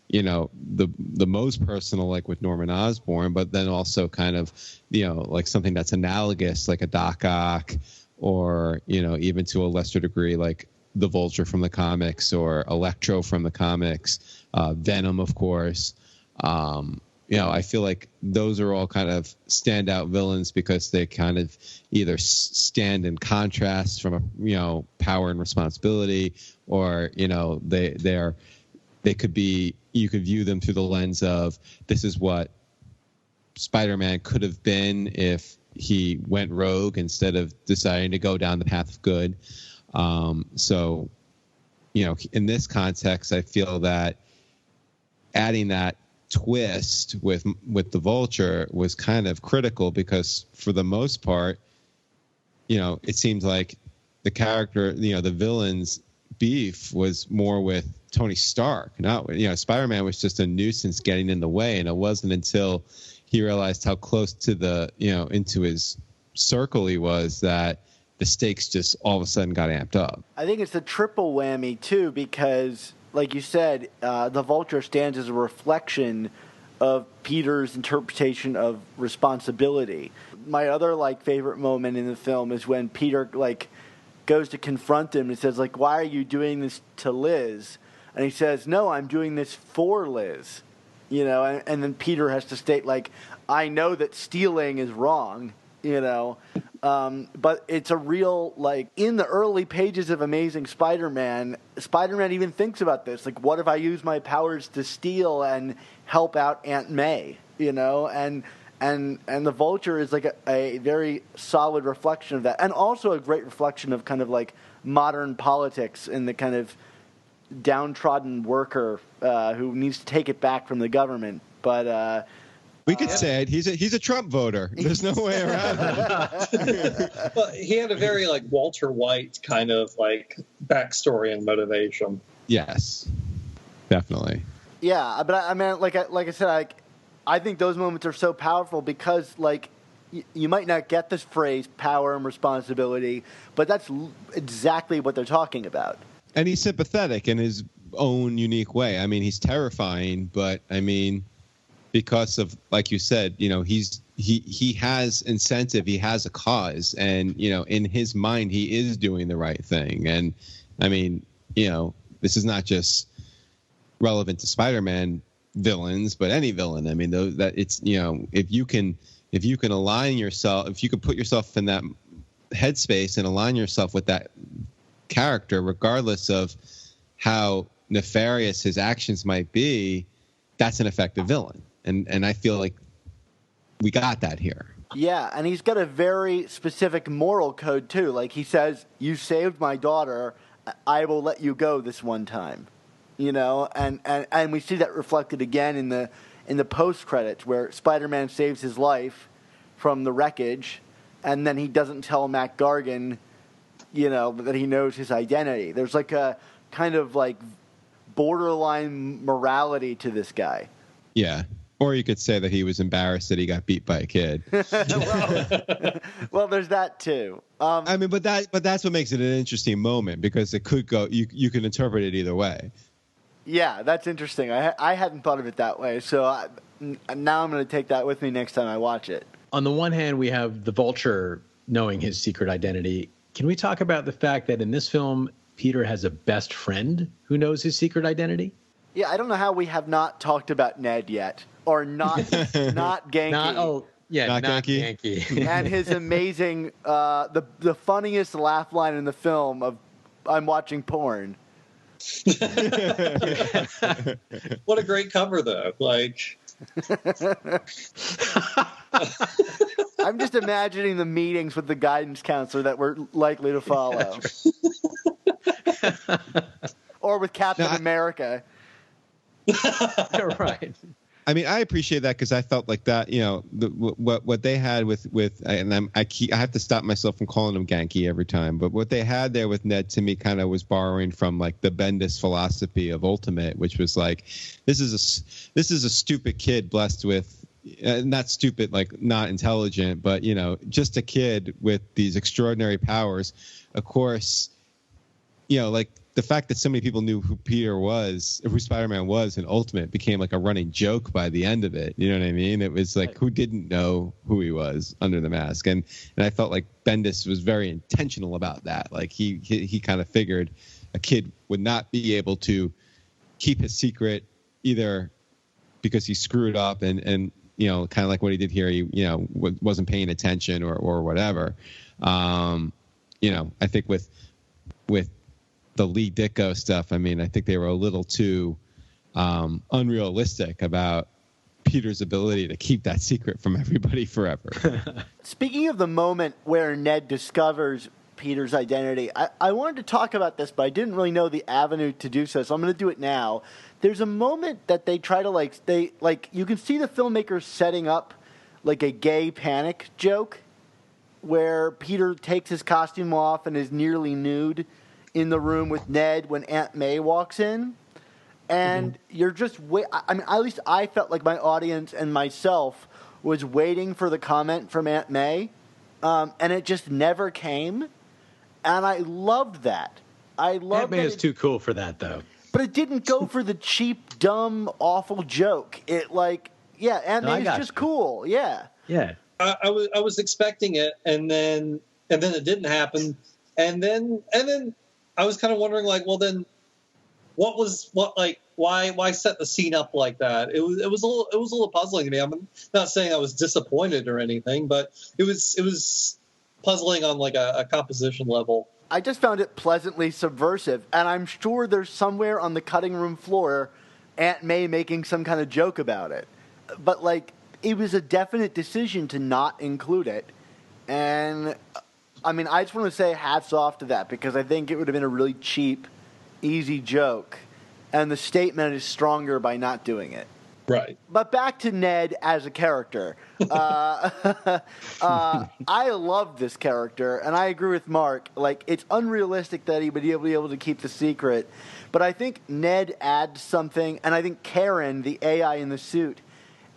the most personal, like with Norman Osborn, but then also kind of like something that's analogous, like a Doc Ock, or even to a lesser degree like the Vulture from the comics or Electro from the comics, Venom, of course. I feel like those are all kind of standout villains because they kind of either stand in contrast from a power and responsibility, or they could be, you could view them through the lens of this is what Spider-Man could have been if he went rogue instead of deciding to go down the path of good. In this context, I feel that adding that twist with the Vulture was kind of critical because for the most part, it seems like the character, the villain's beef was more with Tony Stark, not Spider-Man was just a nuisance getting in the way, and it wasn't until he realized how close to the into his circle he was that the stakes just all of a sudden got amped up. I think it's a triple whammy too because, like you said, the Vulture stands as a reflection of Peter's interpretation of responsibility. My other favorite moment in the film is when Peter goes to confront him and says why are you doing this to Liz? And he says, no, I'm doing this for Liz. And then Peter has to state I know that stealing is wrong, but it's a real, in the early pages of Amazing Spider-Man even thinks about this. What if I use my powers to steal and help out Aunt May, And the Vulture is a very solid reflection of that. And also a great reflection of kind of modern politics and the kind of downtrodden worker who needs to take it back from the government. But we could say it. He's a Trump voter. There's no way around it. Well, he had a very Walter White kind of backstory and motivation. Yes, definitely. Yeah, but I mean, like I said, I think those moments are so powerful because you might not get this phrase power and responsibility, but that's exactly what they're talking about. And he's sympathetic in his own unique way. I mean, he's terrifying, but I mean, because of, like you said, he has incentive, he has a cause, and in his mind, he is doing the right thing. And I mean, this is not just relevant to Spider-Man villains, but any villain. I mean, that it's if you can align yourself, if you can put yourself in that headspace and align yourself with that character, regardless of how nefarious his actions might be, that's an effective villain. And I feel like we got that here. Yeah, and he's got a very specific moral code too. He says, "You saved my daughter, I will let you go this one time." And we see that reflected again in the post credits where Spider-Man saves his life from the wreckage, and then he doesn't tell Mac Gargan that he knows his identity. There's a kind of borderline morality to this guy. Yeah. Or you could say that he was embarrassed that he got beat by a kid. well, there's that too. I mean, but that's what makes it an interesting moment because it could go. You can interpret it either way. Yeah, that's interesting. I hadn't thought of it that way. So now I'm going to take that with me next time I watch it. On the one hand, we have the Vulture knowing his secret identity. Can we talk about the fact that in this film, Peter has a best friend who knows his secret identity? Yeah, I don't know how we have not talked about Ned yet, or not Genki. Not Genki. And his amazing, the funniest laugh line in the film of I'm watching porn. What a great cover, though. Like, I'm just imagining the meetings with the guidance counselor that we're likely to follow. Or with Captain America. Right. I mean, I appreciate that because I felt like that, what they had with and I have to stop myself from calling him Genki every time, but what they had there with Ned to me kind of was borrowing from like the Bendis philosophy of Ultimate, which was like, this is a stupid kid blessed with, not stupid, like not intelligent, but just a kid with these extraordinary powers. Of course, like the fact that so many people knew who who Spider-Man was in Ultimate became like a running joke by the end of it. You know what I mean? It was like, who didn't know who he was under the mask? And I felt like Bendis was very intentional about that. Like he kind of figured a kid would not be able to keep his secret either because he screwed up and kind of like what he did here, he wasn't paying attention or whatever. I think with the Lee Ditko stuff, I mean, I think they were a little too unrealistic about Peter's ability to keep that secret from everybody forever. Speaking of the moment where Ned discovers Peter's identity, I wanted to talk about this, but I didn't really know the avenue to do so I'm going to do it now. There's a moment that they try to you can see the filmmakers setting up like a gay panic joke where Peter takes his costume off and is nearly nude in the room with Ned when Aunt May walks in. And you're just I mean, at least I felt like my audience and myself was waiting for the comment from Aunt May, and it just never came. And I loved that. Aunt May is too cool for that, though. But it didn't go for the cheap, dumb, awful joke. It Aunt May is just cool. Yeah. Yeah. I was expecting it, and then it didn't happen, and then I was kind of wondering, like, well, then why set the scene up like that? It was a little puzzling to me. I'm not saying I was disappointed or anything, but it was puzzling on like a composition level. I just found it pleasantly subversive, and I'm sure there's somewhere on the cutting room floor Aunt May making some kind of joke about it. But it was a definite decision to not include it, and I mean, I just want to say hats off to that because I think it would have been a really cheap, easy joke, and the statement is stronger by not doing it. Right. But back to Ned as a character. I love this character, and I agree with Mark. Like, it's unrealistic that he would be able to keep the secret, but I think Ned adds something, and I think Karen, the AI in the suit,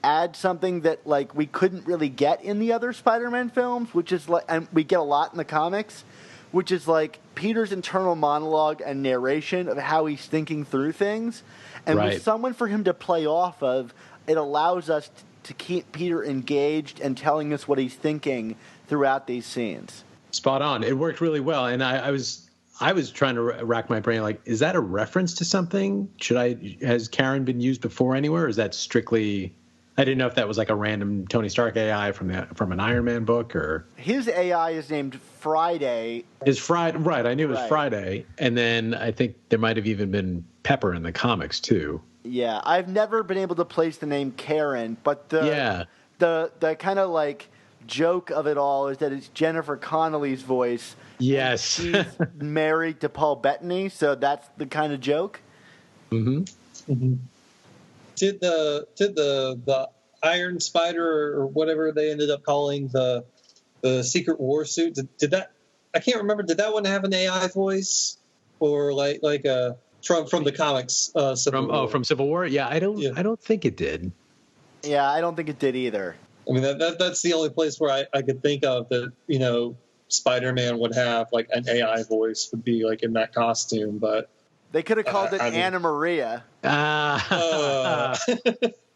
add something that we couldn't really get in the other Spider-Man films, which is and we get a lot in the comics, which is Peter's internal monologue and narration of how he's thinking through things, and with someone for him to play off of, it allows us to keep Peter engaged and telling us what he's thinking throughout these scenes. Spot on. It worked really well, and I was trying to rack my brain, is that a reference to something? Has Karen been used before anywhere, or is that strictly? I didn't know if that was a random Tony Stark AI from an Iron Man book, or his AI is named Friday. Right? I knew it was Friday, and then I think there might have even been Pepper in the comics too. Yeah, I've never been able to place the name Karen, but the kind of joke of it all is that it's Jennifer Connelly's voice. Yes, she's married to Paul Bettany, so that's the kind of joke. Mm-hmm. Mm-hmm. Did the Iron Spider or whatever they ended up calling the Secret War suit, did that? I can't remember. Did that one have an AI voice or from the comics? From Civil War? Yeah, I don't think it did. Yeah, I don't think it did either. I mean that's the only place where I could think of that Spider-Man would have an AI voice would be in that costume, but. They could have called it Anna Maria. That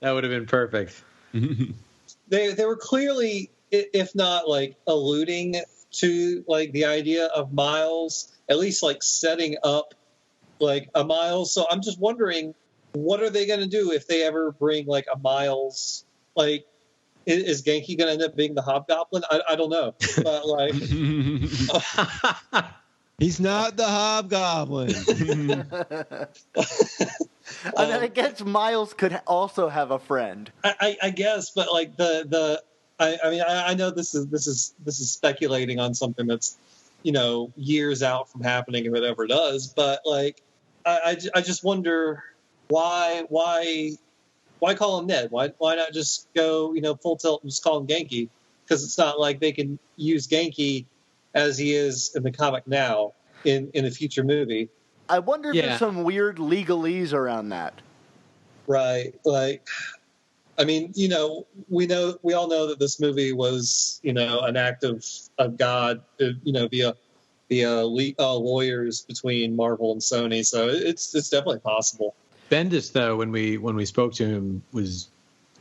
would have been perfect. They were clearly, if not alluding to the idea of Miles, at least setting up a Miles. So I'm just wondering, what are they going to do if they ever bring a Miles? Is Genki going to end up being the Hobgoblin? I don't know, but He's not the Hobgoblin. I mean, I guess Miles could also have a friend. I guess, but like I know this is speculating on something that's, years out from happening if it ever does. But like, I just wonder why call him Ned? Why not just go full tilt and just call him Genki? Because it's not like they can use Genki as he is in the comic now in a future movie. I wonder if there's some weird legalese around that. Right. Like, I mean, we all know that this movie was, an act of God, via lawyers between Marvel and Sony. So it's definitely possible. Bendis, though, when we spoke to him, was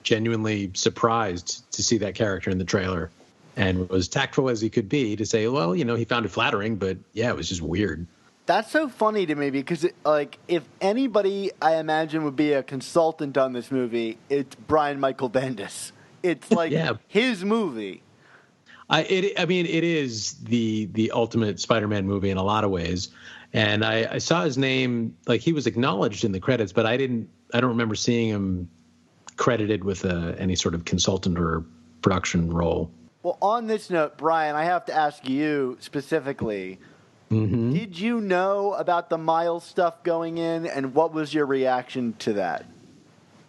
genuinely surprised to see that character in the trailer, and was tactful as he could be to say, well, he found it flattering, but yeah, it was just weird. That's so funny to me because, if anybody I imagine would be a consultant on this movie, it's Brian Michael Bendis. It's like his movie. It is the ultimate Spider-Man movie in a lot of ways. And I saw his name, like he was acknowledged in the credits, but I don't remember seeing him credited with any sort of consultant or production role. Well, on this note, Brian, I have to ask you specifically, did you know about the Miles stuff going in, and what was your reaction to that?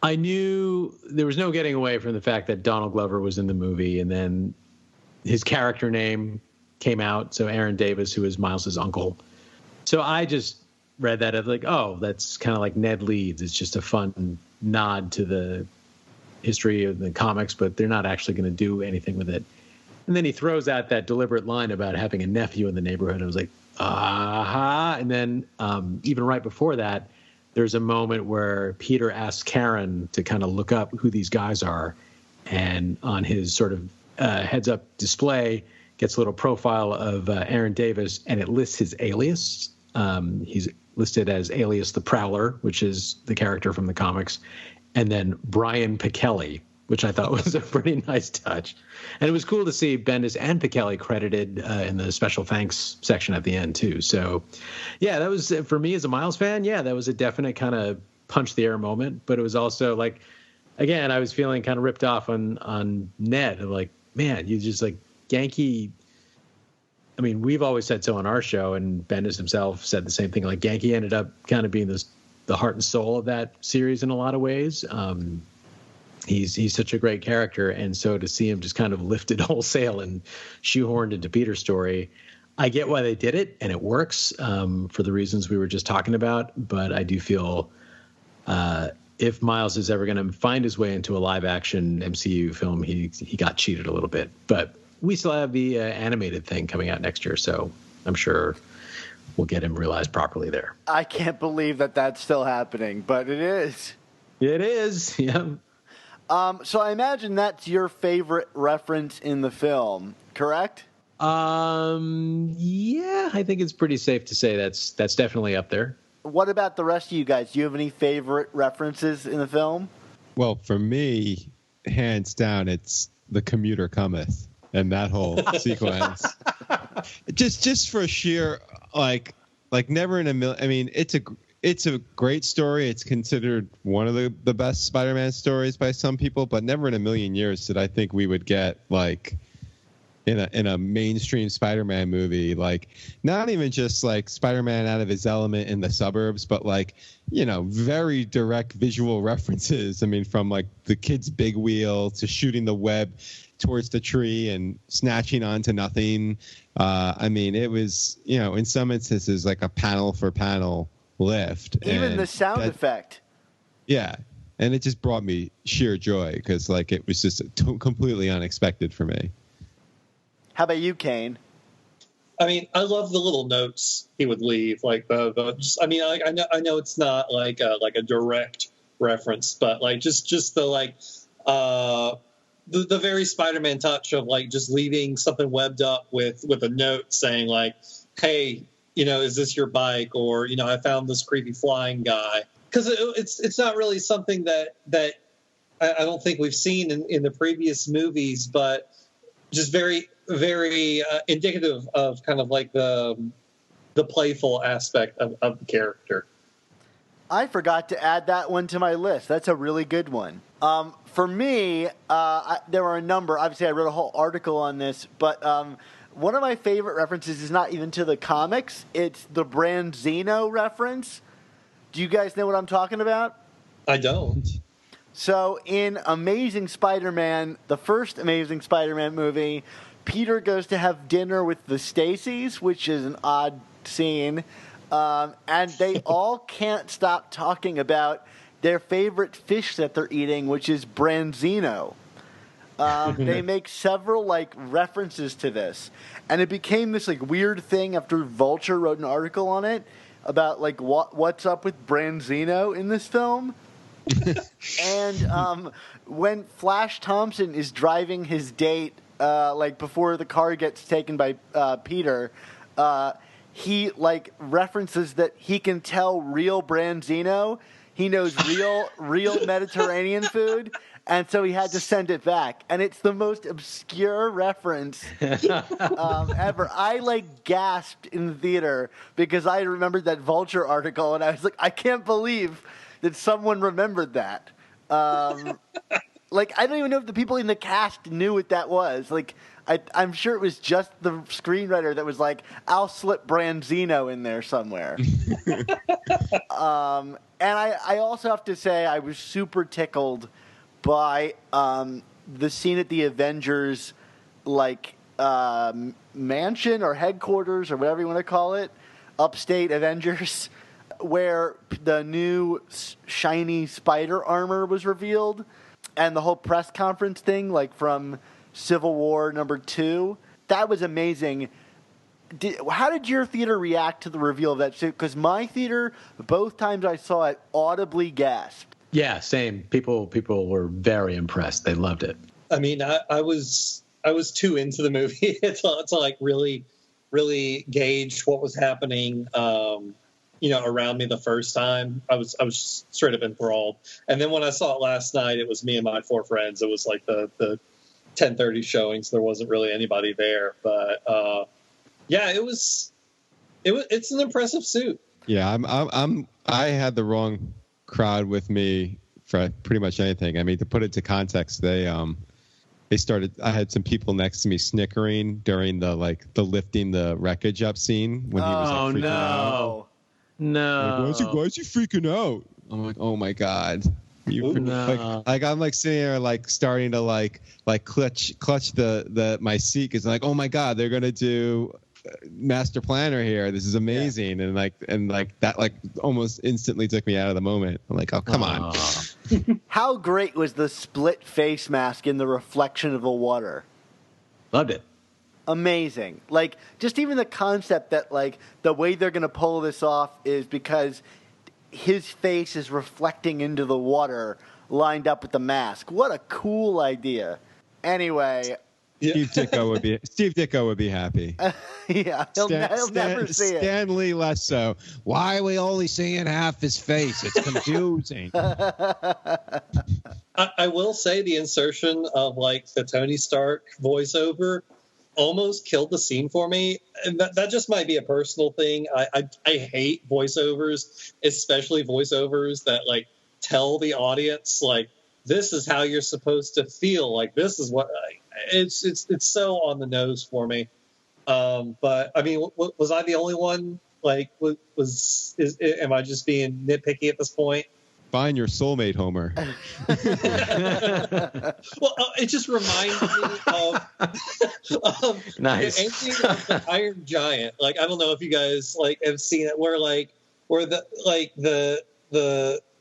I knew there was no getting away from the fact that Donald Glover was in the movie, and then his character name came out, so Aaron Davis, who is Miles's uncle. So I just read that as like, oh, that's kind of like Ned Leeds. It's just a fun nod to the history of the comics, but they're not actually going to do anything with it. And then he throws out that deliberate line about having a nephew in the neighborhood. I was like, aha. And then even right before that, there's a moment where Peter asks Karen to kind of look up who these guys are. And on his sort of heads-up display, gets a little profile of Aaron Davis, and it lists his alias. He's listed as alias the Prowler, which is the character from the comics, and then Brian Pichelli, which I thought was a pretty nice touch. And it was cool to see Bendis and Pichelli credited in the special thanks section at the end, too. So, yeah, that was, for me as a Miles fan, that was a definite kind of punch-the-air moment. But it was also, like, again, I was feeling kind of ripped off on Ned. Like, man, you just, like, Genki. I mean, we've always said so on our show, and Bendis himself said the same thing. Like, Genki ended up kind of being the heart and soul of that series in a lot of ways. He's such a great character, and so to see him just kind of lifted wholesale and shoehorned into Peter's story, I get why they did it, and it works for the reasons we were just talking about. But I do feel if Miles is ever going to find his way into a live-action MCU film, he got cheated a little bit. But we still have the animated thing coming out next year, so I'm sure we'll get him realized properly there. I can't believe that that's still happening, but it is. It is, yeah. So I imagine that's your favorite reference in the film, correct? Yeah, I think it's pretty safe to say that's definitely up there. What about the rest of you guys? Do you have any favorite references in the film? Well, for me, hands down, it's The Commuter Cometh and that whole sequence. Just for sheer, like never in a million. I mean, it's a great story. It's considered one of the best Spider-Man stories by some people, but never in a million years did I think we would get like in a mainstream Spider-Man movie, like not even just like Spider-Man out of his element in the suburbs, but like, very direct visual references. I mean, from like the kid's big wheel to shooting the web towards the tree and snatching onto nothing. I mean, it was, in some instances like a panel for panel lift. Even the sound effect. Yeah. And it just brought me sheer joy because like it was just completely unexpected for me. How about you, Cain? I mean, I love the little notes he would leave, like I know it's not like a direct reference, but like just the like the very Spider-Man touch of like just leaving something webbed up with a note saying like, hey, is this your bike? Or, I found this creepy flying guy. Because it's not really something that I don't think we've seen in the previous movies, but just very, very indicative of kind of like the the playful aspect of the character. I forgot to add that one to my list. That's a really good one. For me, there were a number. Obviously, I wrote a whole article on this, but one of my favorite references is not even to the comics. It's the Branzino reference. Do you guys know what I'm talking about? I don't. So in Amazing Spider-Man, the first Amazing Spider-Man movie, Peter goes to have dinner with the Stacys, which is an odd scene. And they all can't stop talking about their favorite fish that they're eating, which is branzino. They make several references to this, and it became this weird thing after Vulture wrote an article on it about what's up with branzino in this film. And when Flash Thompson is driving his date, before the car gets taken by Peter. He references that he can tell real branzino. He knows real Mediterranean food, and so he had to send it back. And it's the most obscure reference ever. I gasped in the theater because I remembered that Vulture article, and I was like, I can't believe that someone remembered that. I don't even know if the people in the cast knew what that was. I'm sure it was just the screenwriter that was like, I'll slip Branzino in there somewhere. And I also have to say I was super tickled by the scene at the Avengers, mansion or headquarters or whatever you want to call it, upstate Avengers, where the new shiny spider armor was revealed, and the whole press conference thing, from Civil War #2. That was amazing. How did your theater react to the reveal of that? Because my theater, both times I saw it, audibly gasped. Yeah, same. People were very impressed. They loved it. I mean, I was too into the movie to really, really gauge what was happening. Around me the first time. I was straight up enthralled. And then when I saw it last night, it was me and my 4 friends. It was the 10:30 showing, so there wasn't really anybody there. But it's an impressive suit. Yeah, I had the wrong crowd with me for pretty much anything. I mean, to put it to context, they started. I had some people next to me snickering during the lifting the wreckage up scene when he was freaking out. No. Why is he freaking out? I'm like, oh my god. No. I'm sitting there starting to clutch my seat because oh my god, they're gonna do Master Planner here. This is amazing. Yeah. And that almost instantly took me out of the moment. I'm like, oh come on. How great was the split face mask in the reflection of the water? Loved it. Amazing. Just even the concept that the way they're going to pull this off is because his face is reflecting into the water lined up with the mask. What a cool idea. Anyway, Steve Ditko would be happy. Yeah, he'll never see it. Stanley less so. Why are we only seeing half his face? It's confusing. I will say the insertion of the Tony Stark voiceover almost killed the scene for me. And that just might be a personal thing. I hate voiceovers, especially voiceovers that tell the audience this is how you're supposed to feel. This is what it's so on the nose for me. But I mean, was I the only one? Am I just being nitpicky at this point? Find your soulmate, Homer. Well, it just reminds me of nice. The Iron Giant. I don't know if you guys have seen it, where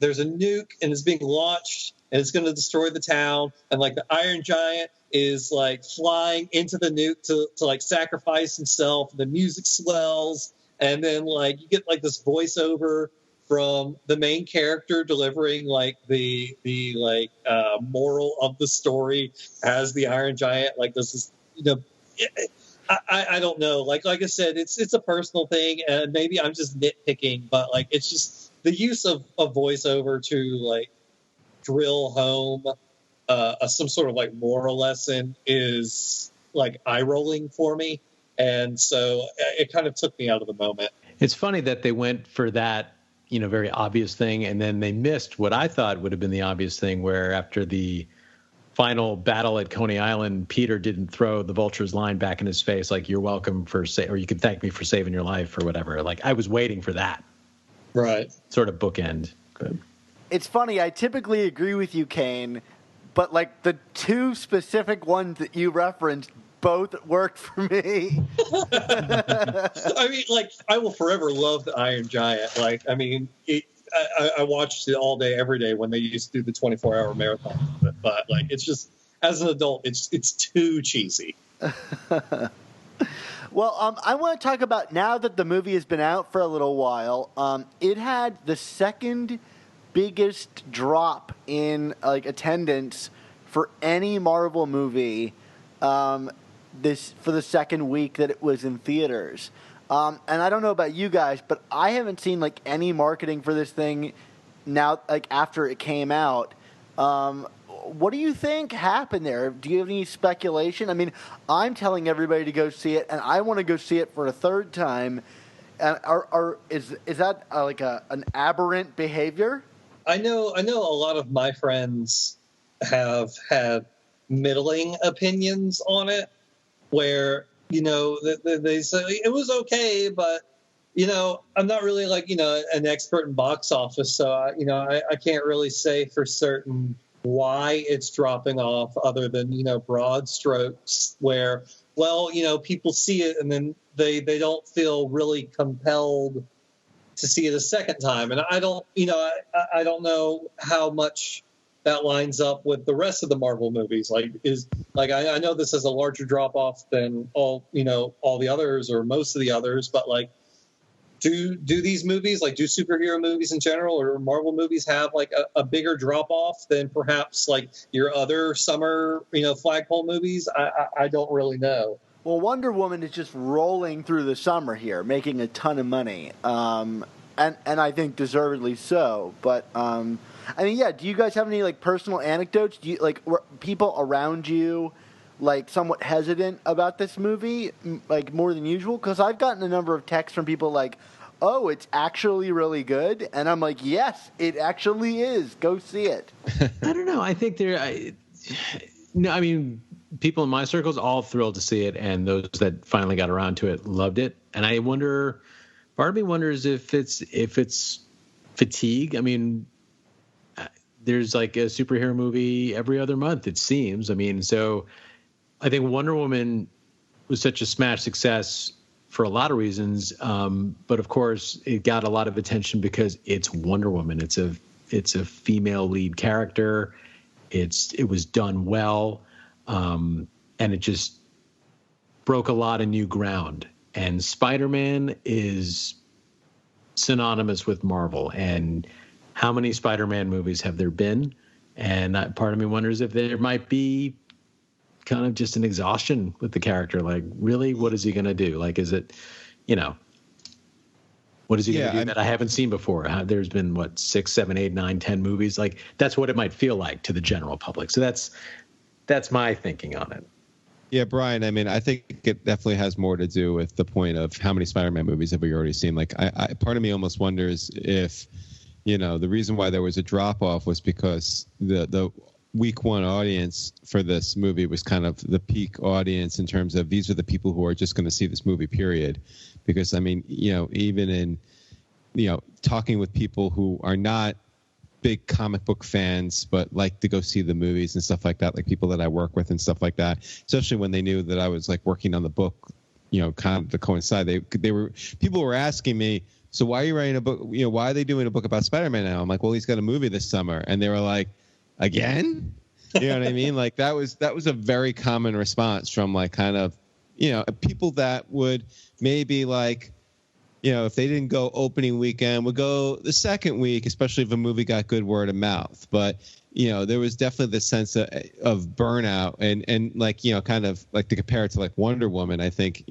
there's a nuke and it's being launched and it's going to destroy the town, and the Iron Giant is flying into the nuke to sacrifice himself. The music swells, and then you get this voiceover from the main character delivering the moral of the story as the Iron Giant. This is I don't know. Like I said, it's a personal thing, and maybe I'm just nitpicking, but it's just the use of voiceover to drill home some sort of moral lesson is eye rolling for me, and so it kind of took me out of the moment. It's funny that they went for that, very obvious thing, and then they missed what I thought would have been the obvious thing, where after the final battle at Coney Island, Peter didn't throw the vulture's line back in his face like, "You're welcome or you can thank me for saving your life," or whatever. Like, I was waiting for that. Right. Sort of bookend. But It's funny. I typically agree with you, Cain, but like the two specific ones that you referenced both worked for me. I mean, like, I will forever love the Iron Giant. Like, I mean, I watched it all day, every day when they used to do the 24-hour marathon. But like, it's just, as an adult, it's too cheesy. Well, I want to talk about, now that the movie has been out for a little while, it had the second biggest drop in like attendance for any Marvel movie this for the second week that it was in theaters. And I don't know about you guys, but I haven't seen like any marketing for this thing now, like after it came out. What do you think happened there? Do you have any speculation? I mean, I'm telling everybody to go see it, and I want to go see it for a third time. Is that like an aberrant behavior? I know a lot of my friends have had middling opinions on it, where, they say it was okay, but, I'm not really like, an expert in box office. So, I can't really say for certain why it's dropping off, other than, broad strokes where, well, people see it and then they don't feel really compelled to see it a second time. And I don't, I don't know how much that lines up with the rest of the Marvel movies. I know this is a larger drop off than all the others, or most of the others, but like, do these movies, like, do superhero movies in general or Marvel movies have like a bigger drop off than perhaps like your other summer, flagpole movies? I don't really know. Well, Wonder Woman is just rolling through the summer here, making a ton of money, and I think deservedly so. But I mean, yeah. Do you guys have any like personal anecdotes? Do you were people around you like somewhat hesitant about this movie, like more than usual? Because I've gotten a number of texts from people like, "Oh, it's actually really good," and I'm like, "Yes, it actually is. Go see it." I don't know. I think I mean, people in my circles all thrilled to see it, and those that finally got around to it loved it. And I wonder, part of me wonders if it's fatigue. I mean, there's like a superhero movie every other month, it seems. I mean, so I think Wonder Woman was such a smash success for a lot of reasons, but of course it got a lot of attention because it's Wonder Woman. It's a female lead character. It was done well, and it just broke a lot of new ground. And Spider-Man is synonymous with Marvel. And how many Spider-Man movies have there been? And part of me wonders if there might be kind of just an exhaustion with the character. Like, really, what is he going to do? Like, is it, what is he going to do that I haven't seen before? There's been, 6, 7, 8, 9, 10 movies. Like, that's what it might feel like to the general public. So that's my thinking on it. Yeah, Brian, I mean, I think it definitely has more to do with the point of how many Spider-Man movies have we already seen. Like, I part of me almost wonders if, the reason why there was a drop-off was because the week one audience for this movie was kind of the peak audience in terms of these are the people who are just going to see this movie, period. Because, I mean, even in, talking with people who are not big comic book fans but like to go see the movies and stuff like that, like people that I work with and stuff like that, especially when they knew that I was like working on the book, kind of to coincide. People were asking me, so why are you writing a book? Why are they doing a book about Spider-Man now? I'm like, well, he's got a movie this summer. And they were like, again? You know what I mean? Like that was a very common response from like kind of, people that would maybe like, if they didn't go opening weekend, would go the second week, especially if a movie got good word of mouth. But, there was definitely this sense of burnout and like, kind of like to compare it to like Wonder Woman, I think,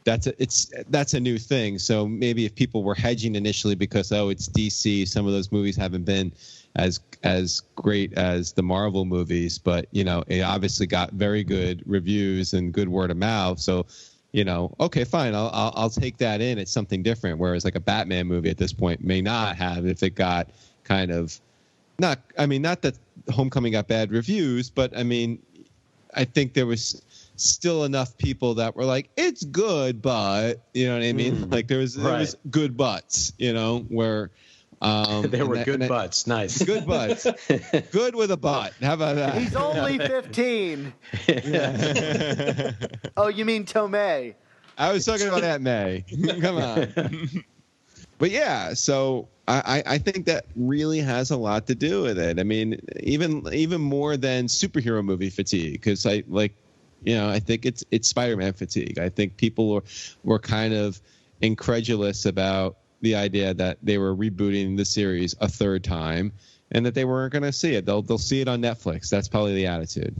that's a new thing. So maybe if people were hedging initially because, it's DC, some of those movies haven't been as great as the Marvel movies, but, it obviously got very good reviews and good word of mouth. So okay, fine, I'll take that in. It's something different. Whereas like a Batman movie at this point may not have, if it got kind of not that Homecoming got bad reviews, but I mean, I think there was still enough people that were like, it's good, but you know what I mean? Like there was good buts, where there were good butts. Nice. Good butts. Good with a butt. How about that? He's only 15. Oh, you mean Tomei? I was talking about Aunt May. Come on. But yeah, so I think that really has a lot to do with it. I mean, even more than superhero movie fatigue, because I think it's Spider-Man fatigue. I think people were kind of incredulous about the idea that they were rebooting the series a third time and that they weren't going to see it. They'll see it on Netflix. That's probably the attitude.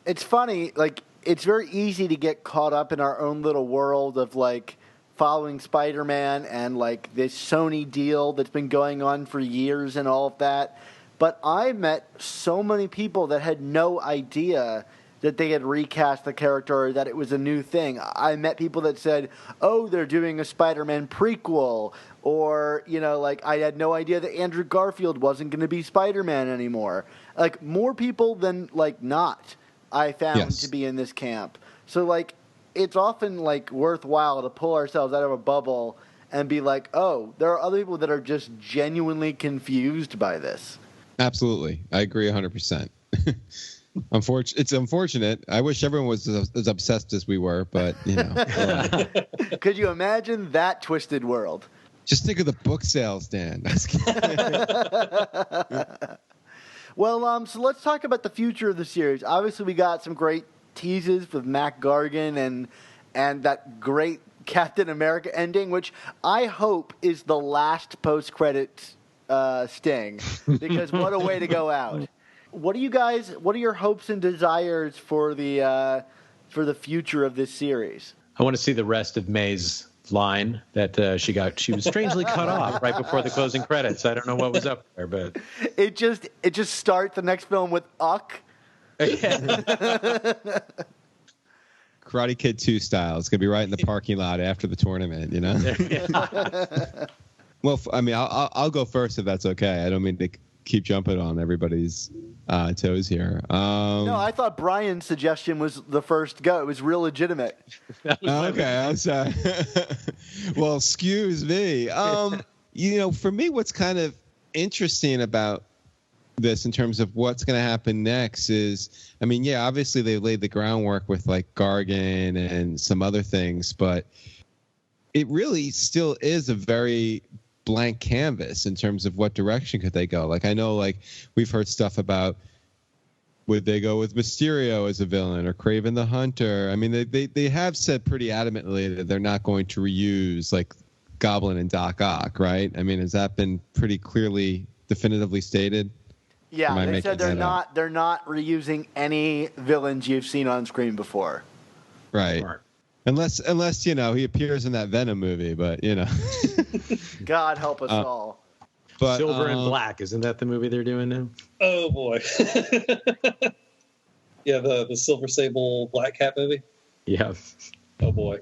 It's funny, like it's very easy to get caught up in our own little world of like following Spider-Man and like this Sony deal that's been going on for years and all of that. But I met so many people that had no idea that they had recast the character or that it was a new thing. I met people that said, oh, they're doing a Spider-Man prequel. Or, like I had no idea that Andrew Garfield wasn't going to be Spider-Man anymore. Like more people than like not, I found to be in this camp. So like it's often like worthwhile to pull ourselves out of a bubble and be like, oh, there are other people that are just genuinely confused by this. Absolutely. I agree 100%. It's unfortunate. I wish everyone was as obsessed as we were, but Could you imagine that twisted world? Just think of the book sales, Dan. Well, so let's talk about the future of the series. Obviously, we got some great teases with Mac Gargan and that great Captain America ending, which I hope is the last post-credit sting, because what a way to go out. What are your hopes and desires for the future of this series? I want to see the rest of May's line that she was strangely cut off right before the closing credits. I don't know what was up there, but it just starts the next film with Uck. Karate Kid 2 style. It's gonna be right in the parking lot after the tournament, Well, I mean, I'll go first if that's okay. I don't mean to keep jumping on everybody's toes here. No, I thought Brian's suggestion was the first go. It was real legitimate. Okay, I'm sorry. Well, excuse me. For me, what's kind of interesting about this in terms of what's going to happen next is, I mean, yeah, obviously they laid the groundwork with like Gargan and some other things, but it really still is a very blank canvas in terms of what direction could they go. Like I know, like we've heard stuff about would they go with Mysterio as a villain or Kraven the Hunter. I mean, they have said pretty adamantly that they're not going to reuse like Goblin and Doc Ock, right? I mean, has that been pretty clearly, definitively stated? Yeah, they said they're not reusing any villains you've seen on screen before. Right. Unless he appears in that Venom movie, but God help us all. But Silver and Black, isn't that the movie they're doing now? Oh boy. Yeah, the Silver Sable Black Cat movie. Yeah. Oh boy.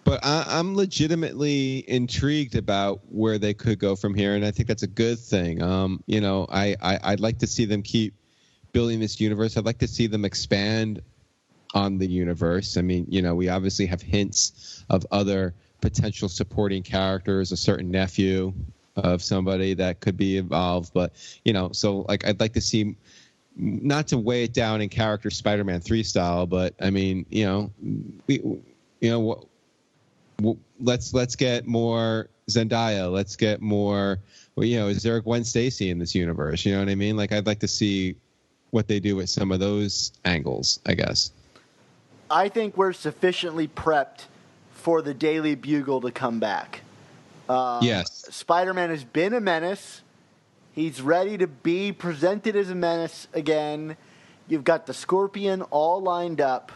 But I'm legitimately intrigued about where they could go from here, and I think that's a good thing. I'd like to see them keep building this universe. I'd like to see them expand on the universe. I mean, we obviously have hints of other potential supporting characters, a certain nephew of somebody that could be involved. But, so like I'd like to see, not to weigh it down in character Spider-Man 3 style, but I mean, let's get more Zendaya. Let's get more, is there a Gwen Stacy in this universe? You know what I mean? Like I'd like to see what they do with some of those angles, I guess. I think we're sufficiently prepped for the Daily Bugle to come back. Yes. Spider-Man has been a menace. He's ready to be presented as a menace again. You've got the Scorpion all lined up.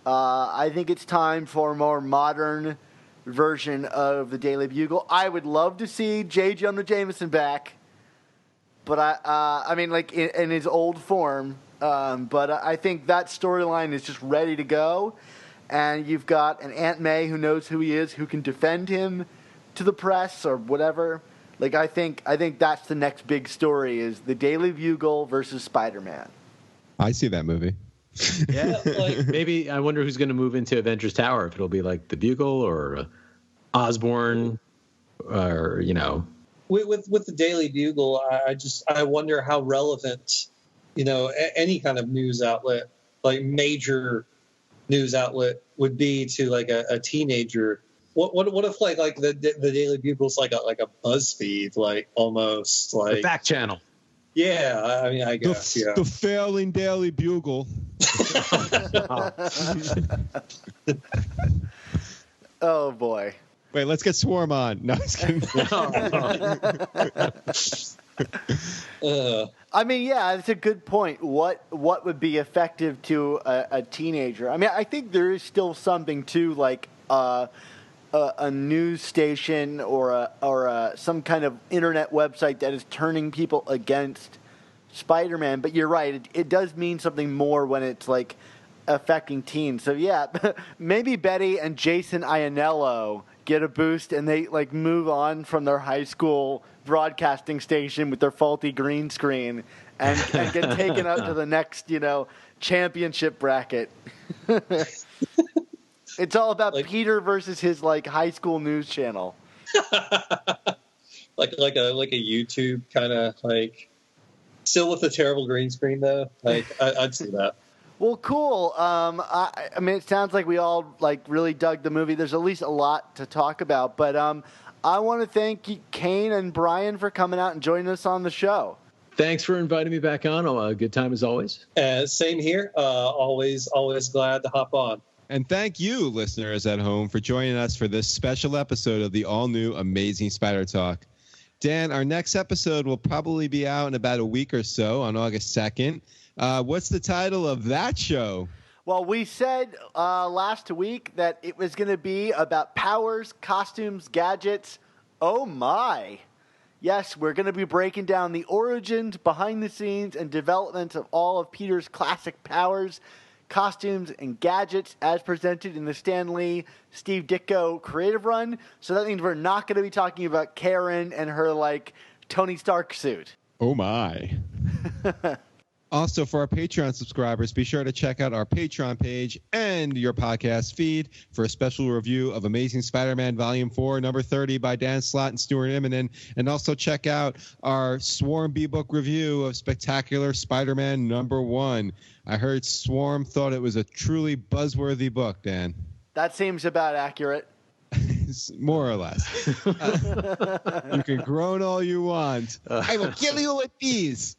I think it's time for a more modern version of the Daily Bugle. I would love to see J. Jonah Jameson back, but I mean, like in his old form. But I think that storyline is just ready to go. and you've got an Aunt May who knows who he is, who can defend him to the press or whatever. Like, I think that's the next big story is the Daily Bugle versus Spider-Man. I see that movie. Yeah, like maybe I wonder who's going to move into Avengers Tower. If it'll be like the Bugle or Osborn, or With the Daily Bugle, I wonder how relevant, any kind of news outlet, like major news outlet, would be to like a teenager. What if like the Daily Bugle's like a BuzzFeed, like almost like the Fact Channel? Yeah, I mean, I guess the failing Daily Bugle. Oh boy. Wait, let's get Swarm on. No, I was kidding. I mean, yeah, it's a good point. What would be effective to a teenager? I mean, I think there is still something to like a news station or some kind of internet website that is turning people against Spider-Man. But you're right; it does mean something more when it's like affecting teens. So yeah, maybe Betty and Jason Iannello get a boost and they like move on from their high school broadcasting station with their faulty green screen and get taken up to the next, championship bracket. It's all about like, Peter versus his like high school news channel. like a YouTube kind of like, still with the terrible green screen though. Like I'd see that. Well, cool. I mean, it sounds like we all like really dug the movie. There's at least a lot to talk about, but I want to thank Cain and Brian for coming out and joining us on the show. Thanks for inviting me back on. A good time as always. Same here. Always glad to hop on. And thank you, listeners at home, for joining us for this special episode of the all-new Amazing Spider Talk. Dan, our next episode will probably be out in about a week or so on August 2nd. What's the title of that show? Well, we said last week that it was going to be about powers, costumes, gadgets. Oh, my. Yes, we're going to be breaking down the origins, behind the scenes, and development of all of Peter's classic powers, costumes, and gadgets as presented in the Stan Lee, Steve Ditko creative run. So that means we're not going to be talking about Karen and her, like, Tony Stark suit. Oh, my. Also, for our Patreon subscribers, be sure to check out our Patreon page and your podcast feed for a special review of Amazing Spider-Man Volume 4, number 30 by Dan Slott and Stuart Immonen. And also check out our Swarm B-Book review of Spectacular Spider-Man number 1. I heard Swarm thought it was a truly buzzworthy book, Dan. That seems about accurate. More or less. You can groan all you want. I will kill you with these.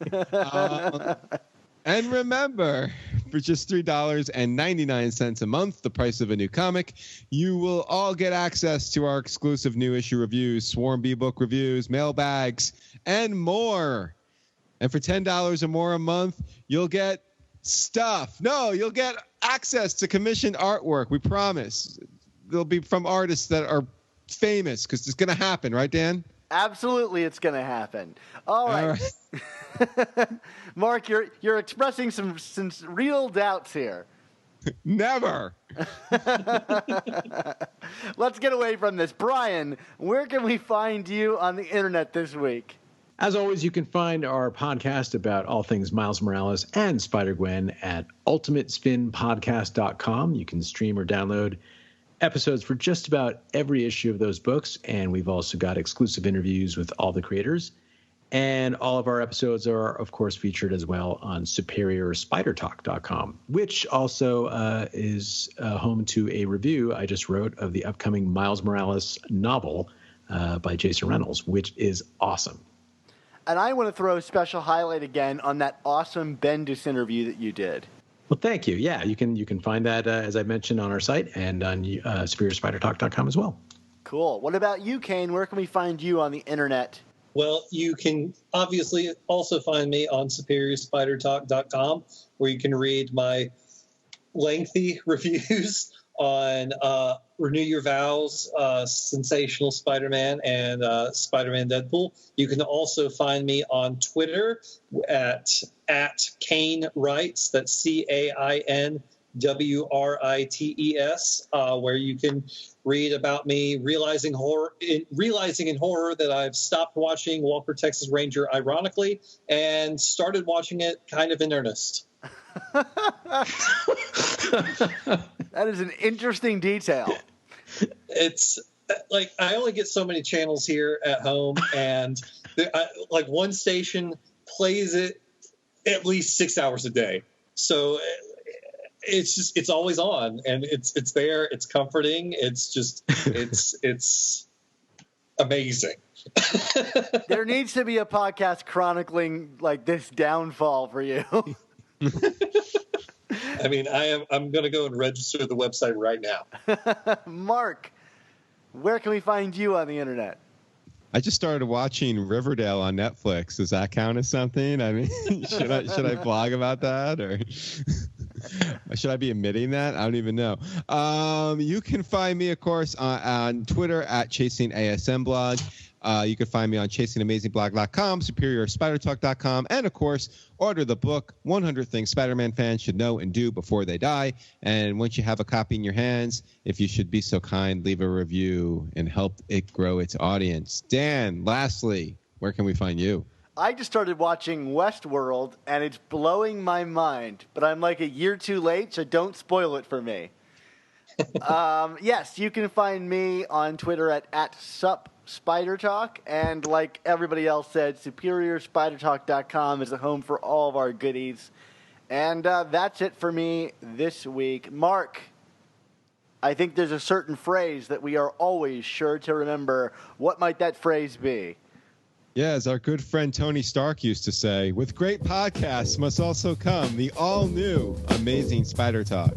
And remember, for just $3.99 a month, the price of a new comic, you will all get access to our exclusive new issue reviews, Swarm B-Book reviews, mailbags, and more. And for $10 or more a month, you'll get stuff. No, you'll get access to commissioned artwork. We promise. They'll be from artists that are famous because it's going to happen, right, Dan? Absolutely, it's going to happen. All right. Mark, you're expressing some real doubts here. Never. Let's get away from this. Brian, where can we find you on the internet this week? As always, you can find our podcast about all things Miles Morales and Spider-Gwen at ultimatespinpodcast.com. You can stream or download episodes for just about every issue of those books, and we've also got exclusive interviews with all the creators. And all of our episodes are, of course, featured as well on superiorspidertalk.com, which also is home to a review I just wrote of the upcoming Miles Morales novel by Jason Reynolds, which is awesome. And I want to throw a special highlight again on that awesome Bendis interview that you did. Well, thank you. Yeah, you can find that, as I mentioned, on our site and on superiorspidertalk.com as well. Cool. What about you, Cain? Where can we find you on the internet? Well, you can obviously also find me on superiorspidertalk.com, where you can read my lengthy reviews on Renew Your Vows, Sensational Spider-Man, and Spider-Man Deadpool. You can also find me on Twitter at Cain Writes. That's CAINWRITES. WRITES, where you can read about me realizing in horror that I've stopped watching Walker Texas Ranger ironically and started watching it kind of in earnest. That is an interesting detail. It's like I only get so many channels here at home, and like one station plays it at least 6 hours a day. So it's always on, and it's there. It's comforting. It's amazing. There needs to be a podcast chronicling like this downfall for you. I mean, I'm going to go and register the website right now. Mark, where can we find you on the internet? I just started watching Riverdale on Netflix. Does that count as something? I mean, should I blog about that, or should I be admitting that? I don't even know. You can find me, of course, on Twitter at ChasingASMblog. You can find me on ChasingAmazingBlog.com, SuperiorSpiderTalk.com, and, of course, order the book, 100 Things Spider-Man Fans Should Know and Do Before They Die. And once you have a copy in your hands, if you should be so kind, leave a review and help it grow its audience. Dan, lastly, where can we find you? I just started watching Westworld, and it's blowing my mind. But I'm like a year too late, so don't spoil it for me. Yes, you can find me on Twitter at SupSpiderTalk, and like everybody else said, SuperiorSpiderTalk.com is the home for all of our goodies. And that's it for me this week. Mark, I think there's a certain phrase that we are always sure to remember. What might that phrase be? Yeah, as our good friend Tony Stark used to say, with great podcasts must also come the all-new Amazing Spider Talk.